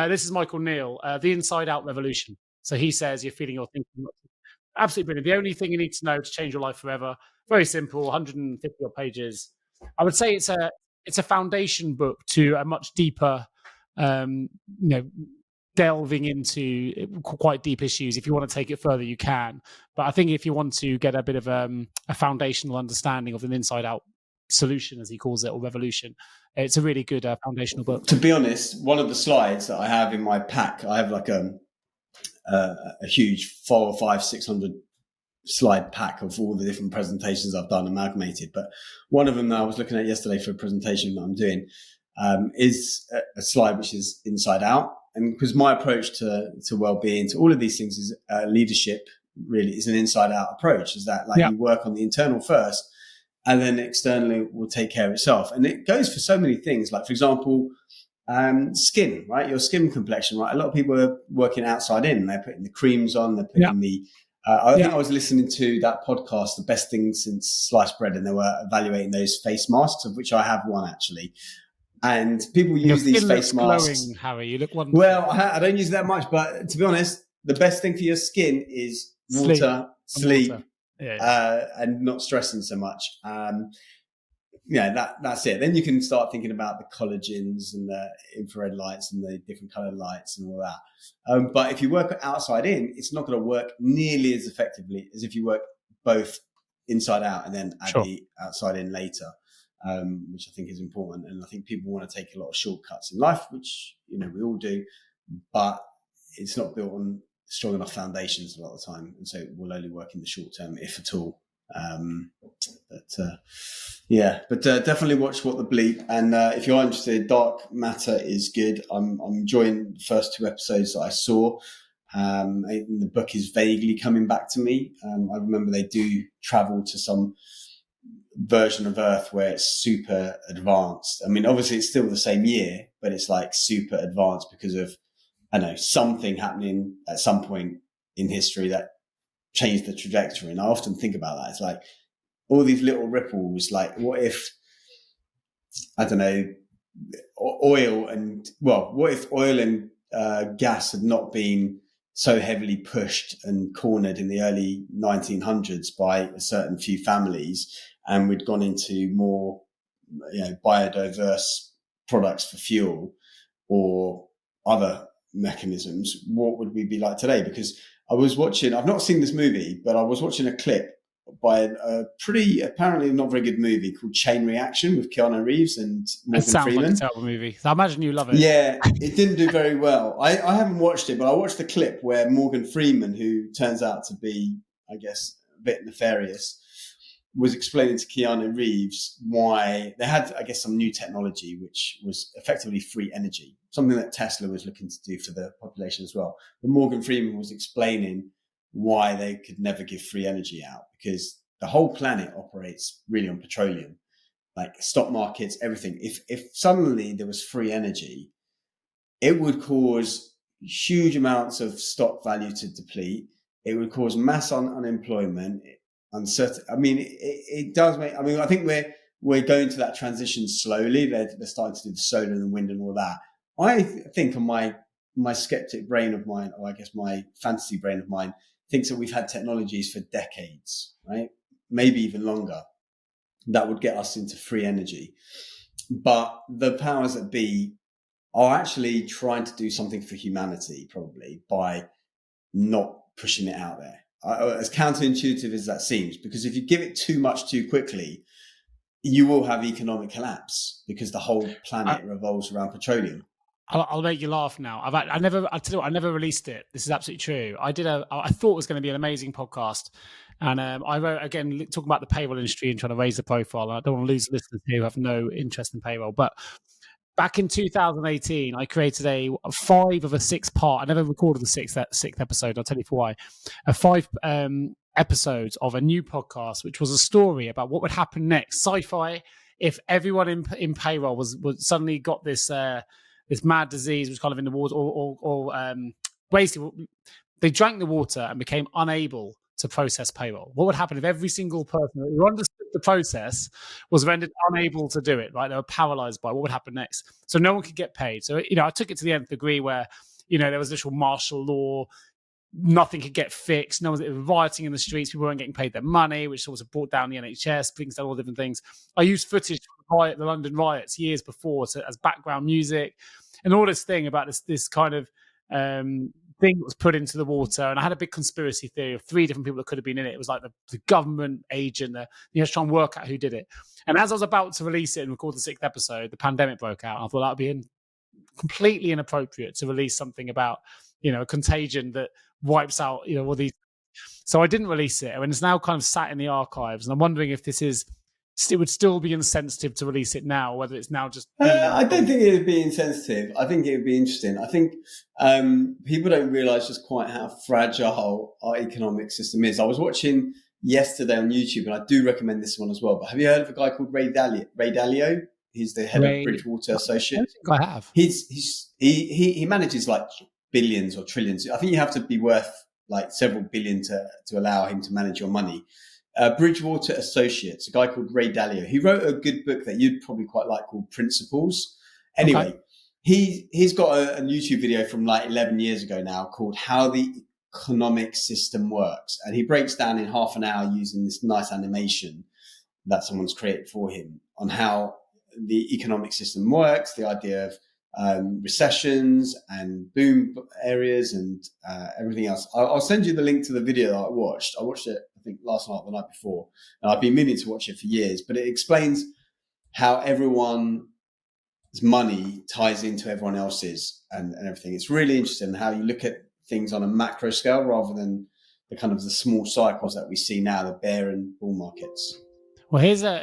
This is Michael Neal, The Inside-Out Revolution. So he says you're feeling your thinking. Absolutely brilliant. The only thing you need to know to change your life forever. Very simple, 150 odd pages. I would say it's a foundation book to a much deeper, delving into quite deep issues. If you want to take it further, you can. But I think if you want to get a bit of a foundational understanding of an inside-out solution, as he calls it, or revolution, it's a really good foundational book. To be honest, one of the slides that I have in my pack, I have like a huge 400 or 500, 600 slide pack of all the different presentations I've done amalgamated. But one of them that I was looking at yesterday for a presentation that I'm doing is a slide which is inside out. And because my approach to well-being, to all of these things, is leadership really is an inside out approach. Is that you work on the internal first, and then externally will take care of itself. And it goes for so many things. Like, for example, skin, right? Your skin complexion, right? A lot of people are working outside in. They're putting the creams on. They're putting the. I think I was listening to that podcast, The Best Thing Since Sliced Bread, and they were evaluating those face masks, of which I have one actually. And people use these face masks. Glowing, Harry, you look wonderful. Well, I don't use that much, but to be honest, the best thing for your skin is water, sleep. And not stressing so much. That's it. Then you can start thinking about the collagens and the infrared lights and the different colored lights and all that. But if you work outside in, it's not going to work nearly as effectively as if you work both inside out and then add the outside in later, which I think is important. And I think people want to take a lot of shortcuts in life, which, we all do, but it's not built on strong enough foundations a lot of the time, and so it will only work in the short term, if at all. Definitely watch What the Bleep, and if you're interested, Dark Matter is good. I'm enjoying the first 2 episodes that I saw. The book is vaguely coming back to me. I remember they do travel to some version of Earth where it's super advanced. I mean, obviously it's still the same year, but it's like super advanced because of something happening at some point in history that changed the trajectory. And I often think about that. It's like all these little ripples, like what if, what if oil and gas had not been so heavily pushed and cornered in the early 1900s by a certain few families, and we'd gone into more, biodiverse products for fuel or other mechanisms, what would we be like today? Because I've not seen this movie, but I was watching a clip by a pretty apparently not very good movie called Chain Reaction with Keanu Reeves and Morgan Freeman. It sounds like a terrible movie. So I imagine you love it. Yeah, it didn't do very well. I haven't watched it, but I watched the clip where Morgan Freeman, who turns out to be I guess, a bit nefarious, was explaining to Keanu Reeves why they had, I guess, some new technology, which was effectively free energy, something that Tesla was looking to do for the population as well. But Morgan Freeman was explaining why they could never give free energy out, because the whole planet operates really on petroleum, like stock markets, everything. If suddenly there was free energy, it would cause huge amounts of stock value to deplete. It would cause mass unemployment, uncertain. I mean, it does make. I mean, I think we're going to that transition slowly. They're starting to do the solar and the wind and all that. I think on my skeptic brain of mine, or I guess my fantasy brain of mine, thinks that we've had technologies for decades, right? Maybe even longer, that would get us into free energy. But the powers that be are actually trying to do something for humanity, probably, by not pushing it out there. As counterintuitive as that seems, because if you give it too much too quickly, you will have economic collapse, because the whole planet revolves around petroleum. I'll make you laugh now. I never released it. This is absolutely true. I thought it was going to be an amazing podcast. And I wrote, again, talking about the payroll industry and trying to raise the profile. And I don't want to lose listeners who have no interest in payroll. But back in 2018, I created a 5 of a 6-part. I never recorded the sixth episode. I'll tell you for why. A 5 episodes of a new podcast, which was a story about what would happen next, sci-fi, if everyone in payroll was suddenly got this mad disease, which kind of in the water, or basically they drank the water and became unable to process payroll. What would happen if every single person who understood the process was rendered unable to do it, right? They were paralyzed by it. What would happen next? So no one could get paid. So, I took it to the nth degree where, there was literal martial law. Nothing could get fixed. No one was rioting in the streets. People weren't getting paid their money, which also brought down the NHS, brings down all different things. I used footage from the London riots years before as background music, and all this thing about this kind of thing that was put into the water. And I had a big conspiracy theory of 3 different people that could have been in it. It was like the government agent, trying to work out who did it. And as I was about to release it and record the 6th episode, the pandemic broke out. I thought that would be completely inappropriate to release something about, a contagion that wipes out, all these. So I didn't release it, and it's now kind of sat in the archives. And I'm wondering if it would still be insensitive to release it now, whether it's now just. I don't think it would be insensitive. I think it would be interesting. I think people don't realise just quite how fragile our economic system is. I was watching yesterday on YouTube, and I do recommend this one as well. But have you heard of a guy called Ray Dalio? He's the head of Bridgewater Associates. I think I have. He manages like billions or trillions. I think you have to be worth like several billion to allow him to manage your money. Bridgewater Associates, a guy called Ray Dalio. He wrote a good book that you'd probably quite like called Principles. Anyway, he's got a YouTube video from like 11 years ago now called How the Economic System Works. And he breaks down in half an hour using this nice animation that someone's created for him on how the economic system works, the idea of recessions and boom areas and everything else. I'll send you the link to the video that I watched. I watched it, I think, last night or the night before. And I've been meaning to watch it for years, but it explains how everyone's money ties into everyone else's and everything. It's really interesting how you look at things on a macro scale rather than the kind of the small cycles that we see now, the bear and bull markets. Well, here's I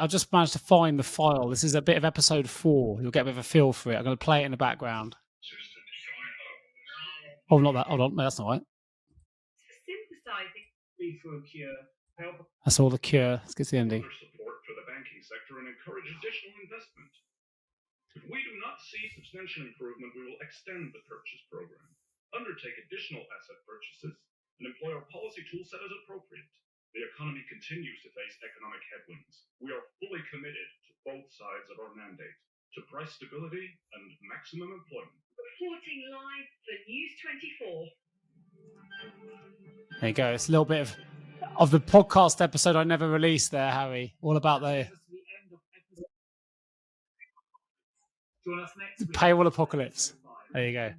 just managed to find the file. This is a bit of episode 4. You'll get a bit of a feel for it. I'm going to play it in the background. Oh, not that. Hold on. No, that's not right. That's all the cure. Let's get to the ending. Support for the banking sector and encourage additional investment. If we do not see substantial improvement, we will extend the purchase program, undertake additional asset purchases, and employ our policy tool set as appropriate. The economy continues to face economic headwinds. We are fully committed to both sides of our mandate, to price stability and maximum employment. Reporting live for News 24. There you go. It's a little bit of the podcast episode I never released there, Harry. All about the payroll apocalypse. There you go.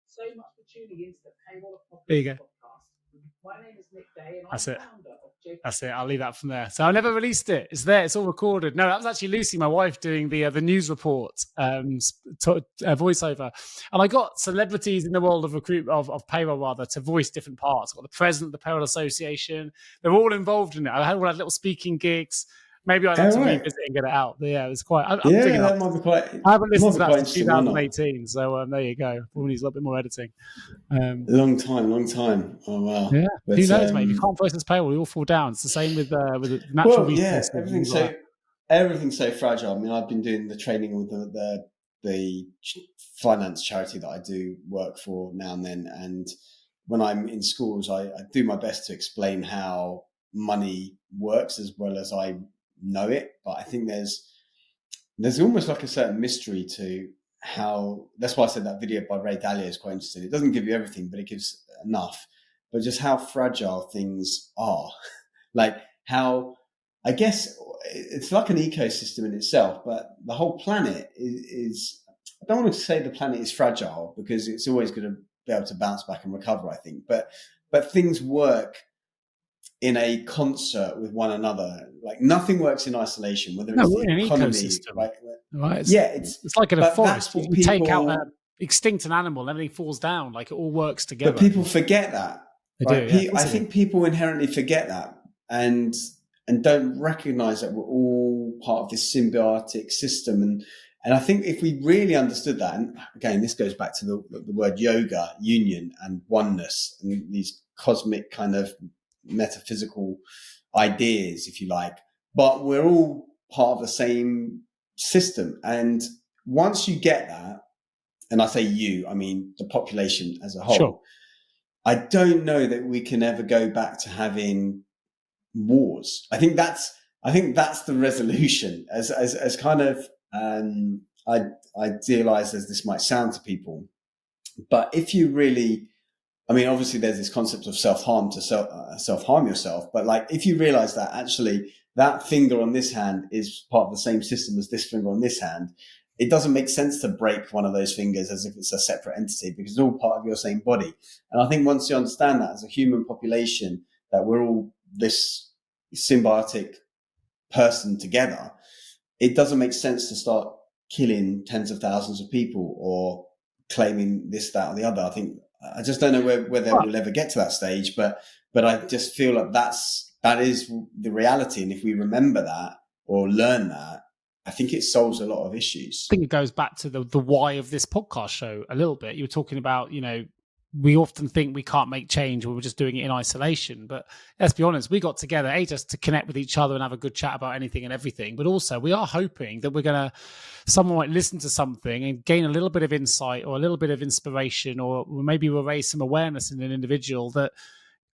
So much for tuning into the Payroll Apocalypse There you go. podcast. That's it. That's it. I'll leave that from there. So I never released it. It's there. It's all recorded. No, that was actually Lucy, my wife, doing the news report voiceover. And I got celebrities in the world of recruitment of payroll rather to voice different parts. I got the president of the Payroll Association. They're all involved in it. I had all that little speaking gigs. Maybe I'd like to revisit and get it out. But yeah, it was quite. I'm thinking that might be quite. I haven't listened to that since 2018, so there you go. Probably needs a little bit more editing. Long time. Oh wow. Yeah, but, who knows, mate? If you can't process payroll, we all fall down. It's the same with the natural resources. Yeah, everything's so fragile. I mean, I've been doing the training with the finance charity that I do work for now and then, and when I'm in schools, I do my best to explain how money works as well as I know it. But I think there's almost like a certain mystery to how. That's why I said that video by Ray Dalio is quite interesting. It doesn't give you everything, but it gives enough. But just how fragile things are, like how, I guess it's like an ecosystem in itself, but the whole planet is I don't want to say the planet is fragile because it's always going to be able to bounce back and recover, I think. But things work in a concert with one another. Like nothing works in isolation, whether it's the economy, ecosystem. Right? It's like in a forest. You take out extinct an animal and everything falls down. Like it all works together. But people forget that. They do, yeah, I think people inherently forget that and don't recognize that we're all part of this symbiotic system. And I think if we really understood that, and again, this goes back to the word yoga, union and oneness, and these cosmic kind of metaphysical ideas, if you like, but we're all part of the same system. And once you get that, and I say you, I mean the population as a whole, sure. I don't know that we can ever go back to having wars. I think that's the resolution. As kind of idealized as this might sound to people, but if you really, I mean, obviously there's this concept of self-harm to self-harm yourself, but like if you realize that actually that finger on this hand is part of the same system as this finger on this hand, it doesn't make sense to break one of those fingers as if it's a separate entity because it's all part of your same body. And I think once you understand that as a human population, that we're all this symbiotic person together, it doesn't make sense to start killing tens of thousands of people or claiming this, that, or the other. I just don't know whether we'll ever get to that stage, but I just feel like that is the reality. And if we remember that or learn that, I think it solves a lot of issues. I think it goes back to the why of this podcast show a little bit. You were talking about, we often think we can't make change when we're just doing it in isolation. But let's be honest, we got together, just to connect with each other and have a good chat about anything and everything. But also we are hoping that someone might listen to something and gain a little bit of insight or a little bit of inspiration, or maybe we'll raise some awareness in an individual that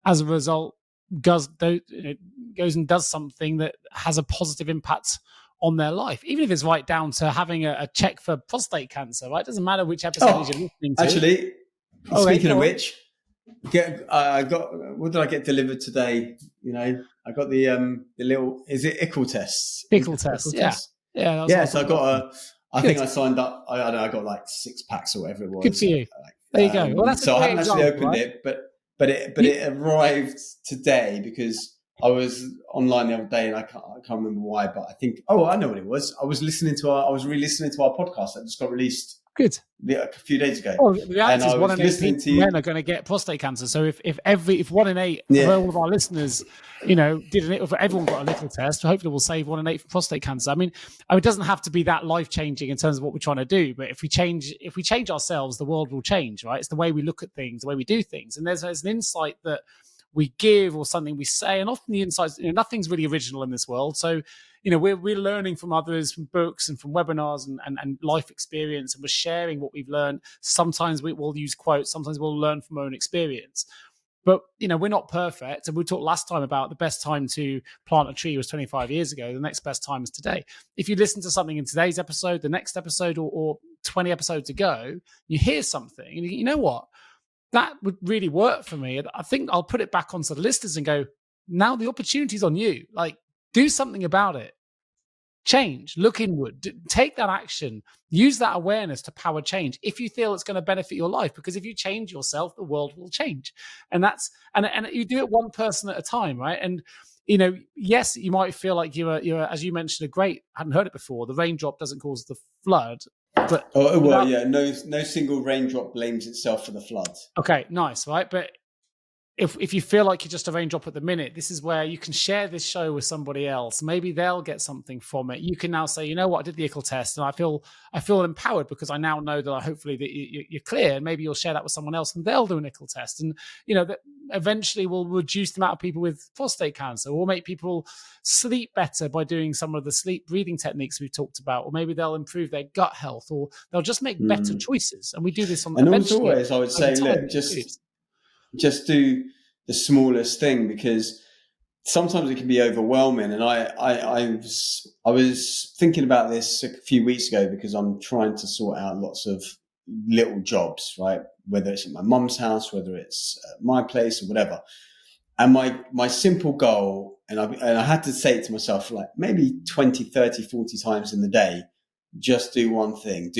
as a result goes and does something that has a positive impact on their life, even if it's right down to having a check for prostate cancer, right? It doesn't matter which episode you're listening to. Actually, speaking of which, I got, what did I get delivered today? I got the little, is it Ickle test? Ickle test, yeah. Yeah, so I got I think I signed up, I don't know, I got like 6 packs or whatever it was. Good for you. There you go. Well, that's so I haven't actually opened it, but it arrived today because I was online the other day and I can't remember why, but I think, I know what it was. I was re-listening to our podcast that just got released. Good. A few days ago. Well, the reality is 1 in 8 men are going to get prostate cancer. So if 1 in 8 of all of our listeners, if everyone got a little test, hopefully we'll save 1 in 8 for prostate cancer. I mean, it doesn't have to be that life changing in terms of what we're trying to do, but if we change ourselves, the world will change, right? It's the way we look at things, the way we do things, and there's an insight that we give or something we say, and often the insights, nothing's really original in this world. So, we're learning from others, from books and from webinars and life experience, and we're sharing what we've learned. Sometimes we'll use quotes, sometimes we'll learn from our own experience. But, we're not perfect. And we talked last time about the best time to plant a tree was 25 years ago. The next best time is today. If you listen to something in today's episode, the next episode, or 20 episodes ago, you hear something, and you know what? That would really work for me. I think I'll put it back onto the listeners and go, now the opportunity's on you. Like, do something about it. change, look inward, take that action, use that awareness to power change if you feel it's going to benefit your life. Because if you change yourself, the world will change. And you do it one person at a time, right? And yes, you might feel like you're as you mentioned, I hadn't heard it before, the raindrop doesn't cause the flood. But no single raindrop blames itself for the flood. Okay, nice, right? But if you feel like you're just a raindrop at the minute, this is where you can share this show with somebody else. Maybe they'll get something from it. You can now say, you know what, I did the ICL test and I feel empowered because I now know that hopefully that you're clear. And maybe you'll share that with someone else and they'll do an ICL test. And, that eventually will reduce the amount of people with prostate cancer, or make people sleep better by doing some of the sleep breathing techniques we've talked about. Or maybe they'll improve their gut health, or they'll just make better choices. And we do this on and as always, I would say, look, just do the smallest thing, because sometimes it can be overwhelming. And I was thinking about this a few weeks ago, because I'm trying to sort out lots of little jobs, right? Whether it's at my mum's house, whether it's at my place or whatever. And my simple goal, and I had to say it to myself like maybe 20, 30, 40 times in the day, just do one thing.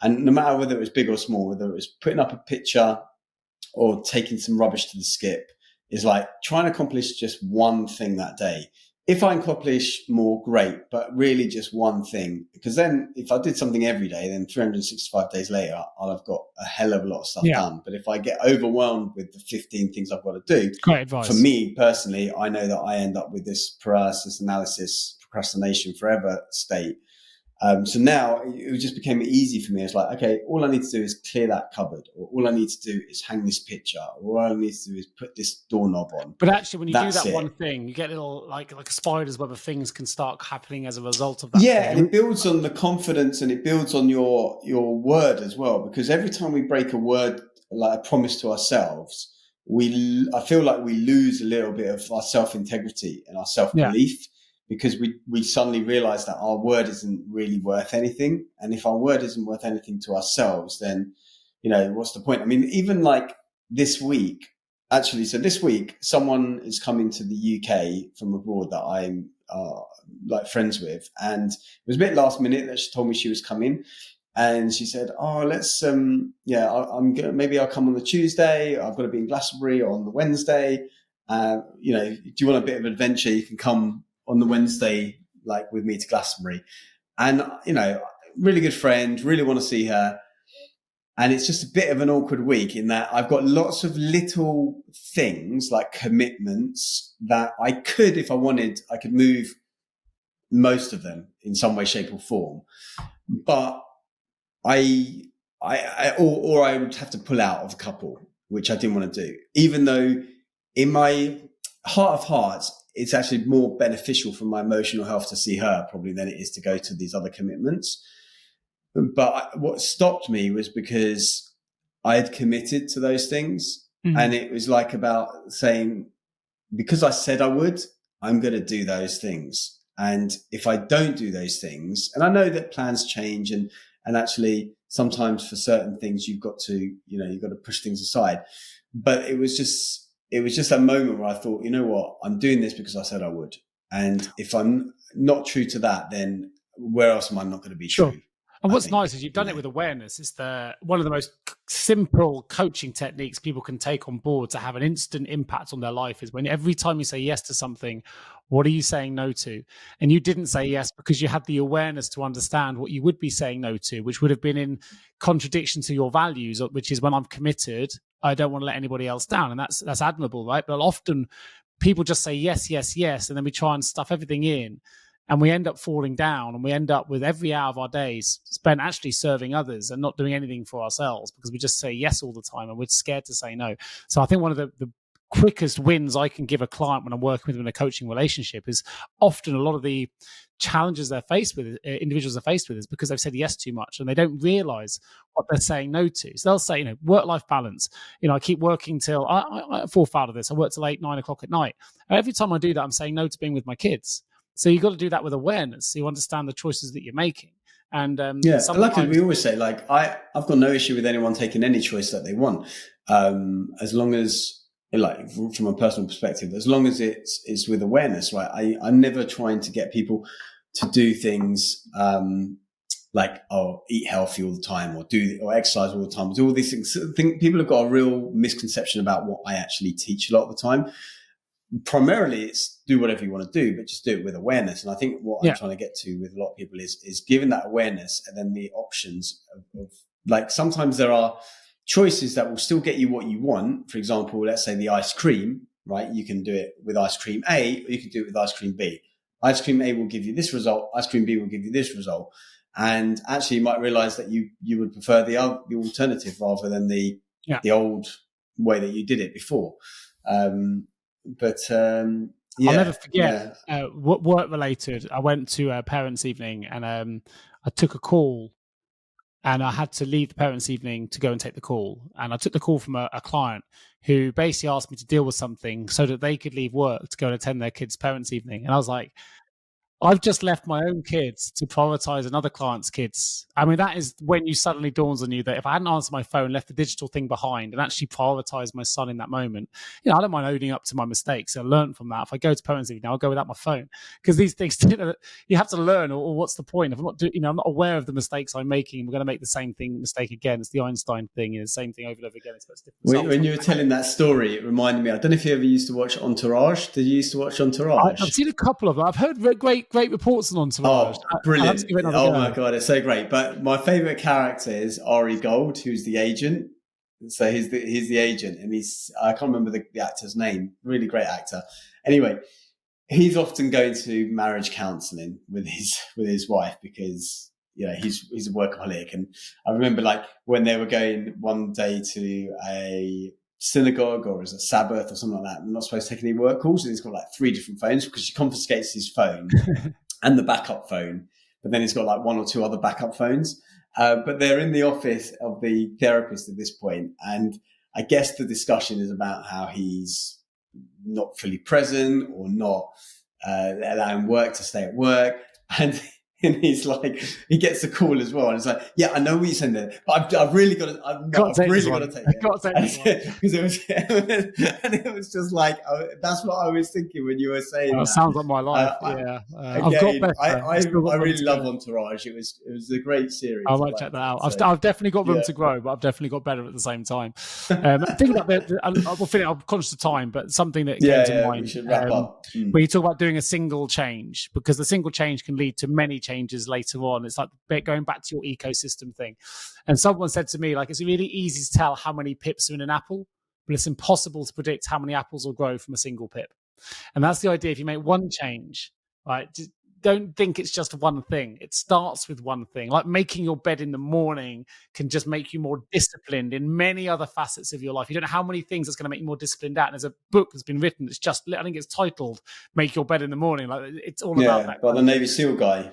And no matter whether it was big or small, whether it was putting up a picture or taking some rubbish to the skip, is like trying to accomplish just one thing that day. If I accomplish more, great, but really just one thing. Because then if I did something every day, then 365 days later, I'll have got a hell of a lot of stuff done. But if I get overwhelmed with the 15 things I've got to do, great advice. For me personally, I know that I end up with this paralysis analysis, procrastination forever state. So now it just became easy for me. It's like, okay, all I need to do is clear that cupboard, or all I need to do is hang this picture, or all I need to do is put this doorknob on. But actually, when you do that one thing, you get little like a spider's web of things can start happening as a result of that. Yeah, and it builds on the confidence, and it builds on your word as well. Because every time we break a word, like a promise to ourselves, I feel like we lose a little bit of our self-integrity and our self-belief. Yeah. Because we suddenly realize that our word isn't really worth anything. And if our word isn't worth anything to ourselves, then, what's the point? I mean, even like this week, actually, so this week, someone is coming to the UK from abroad that I'm like friends with. And it was a bit last minute that she told me she was coming. And she said, oh, let's, maybe I'll come on the Tuesday. I've got to be in Glastonbury on the Wednesday. Do you want a bit of adventure? You can come on the Wednesday, like with me to Glastonbury. And, really good friend, really want to see her. And it's just a bit of an awkward week in that I've got lots of little things like commitments that I could, if I wanted, I could move most of them in some way, shape or form. But I would have to pull out of a couple, which I didn't want to do, even though in my heart of hearts, it's actually more beneficial for my emotional health to see her probably than it is to go to these other commitments. But what stopped me was because I had committed to those things. Mm-hmm. And it was like about saying, because I said I would, I'm going to do those things. And if I don't do those things, and I know that plans change and actually sometimes for certain things, you've got to push things aside. But it was just that moment where I thought, you know what, I'm doing this because I said I would. And if I'm not true to that, then where else am I not going to be true? And what's nice is you've done it with awareness. It's one of the most simple coaching techniques people can take on board to have an instant impact on their life is when every time you say yes to something, what are you saying no to? And you didn't say yes because you had the awareness to understand what you would be saying no to, which would have been in contradiction to your values, which is when I'm committed, I don't want to let anybody else down. And that's admirable, right? But often people just say yes, yes, yes. And then we try and stuff everything in. And we end up falling down, and we end up with every hour of our days spent actually serving others and not doing anything for ourselves because we just say yes all the time and we're scared to say no. So I think one of the quickest wins I can give a client when I'm working with them in a coaching relationship is often a lot of the challenges they're faced with, individuals are faced with, is because they've said yes too much and they don't realize what they're saying no to. So they'll say, work-life balance. I keep working till I fall out of this. I work till 8, 9 o'clock at night. And every time I do that, I'm saying no to being with my kids. So you've got to do that with awareness. So you understand the choices that you're making. And like we always say, like I've got no issue with anyone taking any choice that they want, as long as like from a personal perspective, as long as it's with awareness, right? I'm never trying to get people to do things like, eat healthy all the time, or exercise all the time, do all these things. I think people have got a real misconception about what I actually teach a lot of the time. Primarily, it's do whatever you want to do, but just do it with awareness. And I think what I'm trying to get to with a lot of people is giving that awareness, and then the options of like, sometimes there are choices that will still get you what you want. For example, let's say the ice cream, right? You can do it with ice cream A, or you can do it with ice cream B. Ice cream A will give you this result. Ice cream B will give you this result. And actually, you might realize that you would prefer the alternative rather than the old way that you did it before. I'll never forget work related. I went to a parents' evening, and I took a call, and I had to leave the parents' evening to go and take the call. And I took the call from a client who basically asked me to deal with something so that they could leave work to go and attend their kids' parents' evening. And I was like, I've just left my own kids to prioritize another client's kids. I mean, that is when you suddenly dawns on you that if I hadn't answered my phone, left the digital thing behind, and actually prioritized my son in that moment, I don't mind owning up to my mistakes. I learned from that. If I go to parents' evening, I'll go without my phone, because these things, you have to learn. Or what's the point if I'm not aware of the mistakes I'm making? We're going to make the same mistake again. It's the Einstein thing. The same thing over and over again. It's different. When you were telling that story, it reminded me. I don't know if you ever used to watch Entourage. Did you used to watch Entourage? I've seen a couple of them. I've heard great reports on Entourage. Oh, brilliant. Oh my God, it's so great. But my favorite character is Ari Gold, who's the agent. So he's the agent, and I can't remember the actor's name. Really great actor. Anyway, he's often going to marriage counselling with his wife, because he's a workaholic. And I remember, like, when they were going one day to a synagogue, or as a Sabbath or something like that, I'm not supposed to take any work calls, and he's got like 3 different phones, because she confiscates his phone and the backup phone, but then he's got like 1 or 2 other backup phones. But they're in the office of the therapist at this point, and I guess the discussion is about how he's not fully present, or not allowing work to stay at work. And he's like, he gets a call as well, and it's like, yeah, I know what you're saying there, but I've really got to. I've really got to take it, because it was, and it was just like, that's what I was thinking when you were saying that. Sounds like my life. I've got better. I really love Entourage. It was a great series. I might check that out. I've definitely got room to grow, but I've definitely got better at the same time. Think about I'm conscious of time, but something that came to mind. We should wrap up. Where you talk about doing a single change, because the single change can lead to many changes later on. It's like going back to your ecosystem thing. And someone said to me, like, it's really easy to tell how many pips are in an apple, but it's impossible to predict how many apples will grow from a single pip. And that's the idea. If you make one change, right, just don't think it's just one thing. It starts with one thing. Like making your bed in the morning can just make you more disciplined in many other facets of your life. You don't know how many things that's going to make you more disciplined out. And there's a book that's been written. It's just, I think it's titled "Make Your Bed in the Morning." Like, it's all about that. By the Navy SEAL guy.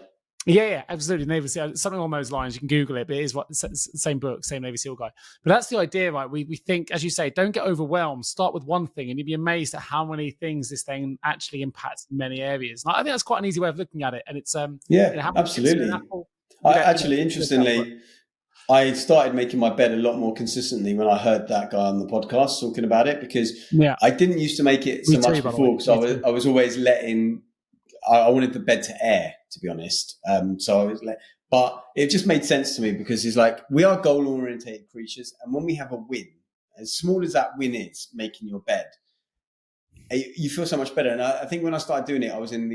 Yeah, absolutely. Navy SEAL, something along those lines. You can Google it, but it is the same book, same Navy SEAL guy. But that's the idea, right? We think, as you say, don't get overwhelmed. Start with one thing, and you'd be amazed at how many things this thing actually impacts in many areas. And I think that's quite an easy way of looking at it. And it's absolutely. Interestingly, I started making my bed a lot more consistently when I heard that guy on the podcast talking about it, because I didn't used to make it so much before, because I was always I wanted the bed to air, to be honest. So I was but it just made sense to me, because he's like, we are goal-oriented creatures, and when we have a win, as small as that win is, making your bed, you feel so much better. And I think when I started doing it, I was in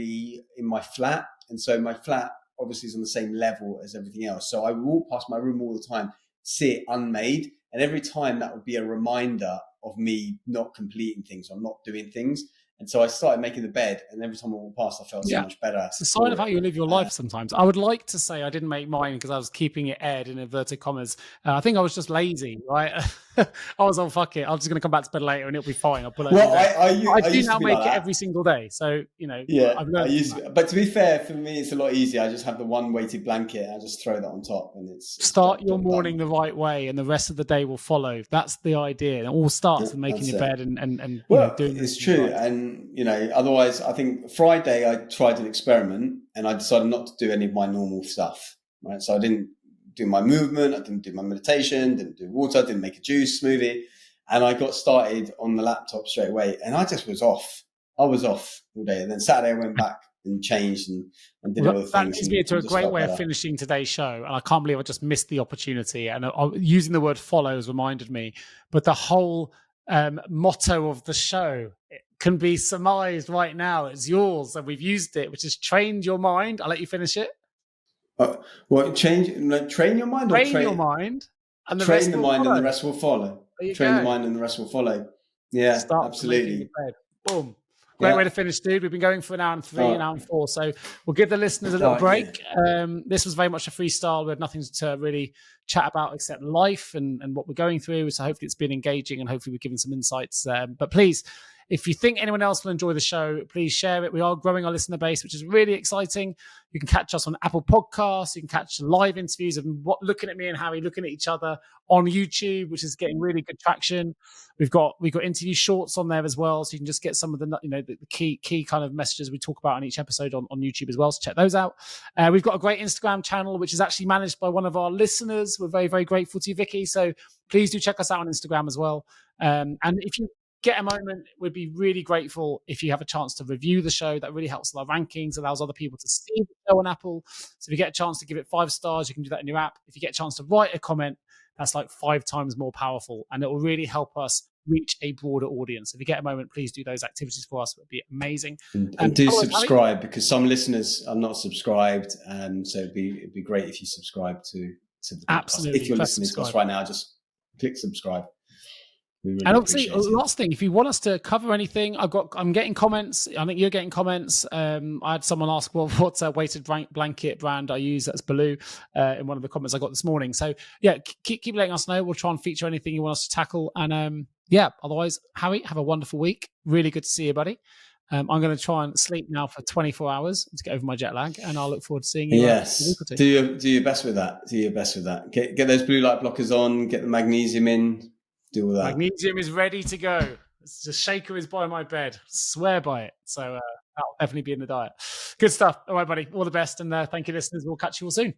my flat, and so my flat obviously is on the same level as everything else. So I would walk past my room all the time, see it unmade, and every time that would be a reminder of me not completing things or not doing things. And so I started making the bed, and every time I walked past, I felt so much better. It's a sign of how you live your life sometimes. I would like to say I didn't make mine because I was keeping it aired in inverted commas. I think I was just lazy, right? I was fuck it. I'm just going to come back to bed later and it'll be fine. I'll pull it over. I do now make it every single day. So, I've learned. But to be fair, for me, it's a lot easier. I just have the one weighted blanket. I just throw that on top, and it's start your morning the right way, and the rest of the day will follow. That's the idea. It all starts with making your bed and doing it's true. Right. And otherwise, I think Friday I tried an experiment, and I decided not to do any of my normal stuff. Right, so I didn't do my movement, I didn't do my meditation, didn't do water, didn't make a juice smoothie, and I got started on the laptop straight away, and I just was off. I was off all day, and then Saturday I went back and changed and did other things. That leads me into a just great felt way better. of finishing today's show, and I can't believe I just missed the opportunity. And using the word "follow" has reminded me, but the whole motto of the show can be surmised right now. It's yours, and we've used it, which is "train your mind." I'll let you finish it. Well, train your mind, or Train your mind, and the train rest the will mind, follow. and the rest will follow. There you Train go. the mind, and the rest will follow. Yeah, Start from making your absolutely. bed. Boom. Great way to finish, dude. We've been going for an hour and 3, an hour and 4. So we'll give the listeners a little break. Yeah. This was very much a freestyle. We had nothing to really chat about except life and what we're going through. So hopefully it's been engaging and hopefully we've given some insights. But please, if you think anyone else will enjoy the show, please share it. We are growing our listener base, which is really exciting. You can catch us on Apple Podcasts. You can catch live interviews of looking at me and Harry looking at each other on YouTube, which is getting really good traction. We've got interview shorts on there as well, so you can just get some of the the key kind of messages we talk about on each episode on YouTube as well. So check those out. We've got a great Instagram channel which is actually managed by one of our listeners. We're very, very grateful to you, Vicky. So please do check us out on Instagram as well. And if you get a moment, we'd be really grateful if you have a chance to review the show. That really helps with our rankings, allows other people to see the show on Apple. So if you get a chance to give it 5 stars, you can do that in your app. If you get a chance to write a comment, that's like 5 times more powerful, and it will really help us reach a broader audience. If you get a moment, please do those activities for us. It would be amazing. And do subscribe, because some listeners are not subscribed, so it'd be great if you subscribe to the podcast. Absolutely. If you're listening to us right now, just click subscribe. Really, and obviously, last thing, if you want us to cover anything, I'm getting comments. I think you're getting comments. I had someone ask, well, what's a weighted blanket brand I use? That's Baloo, in one of the comments I got this morning. So yeah, keep letting us know. We'll try and feature anything you want us to tackle. And otherwise, Harry, have a wonderful week. Really good to see you, buddy. I'm going to try and sleep now for 24 hours to get over my jet lag, and I'll look forward to seeing you. Yes, do your best with that. Get those blue light blockers on. Get the magnesium in. Do all that. Magnesium is ready to go. The shaker is by my bed. Swear by it. So that'll definitely be in the diet. Good stuff. All right, buddy. All the best. And thank you, listeners. We'll catch you all soon.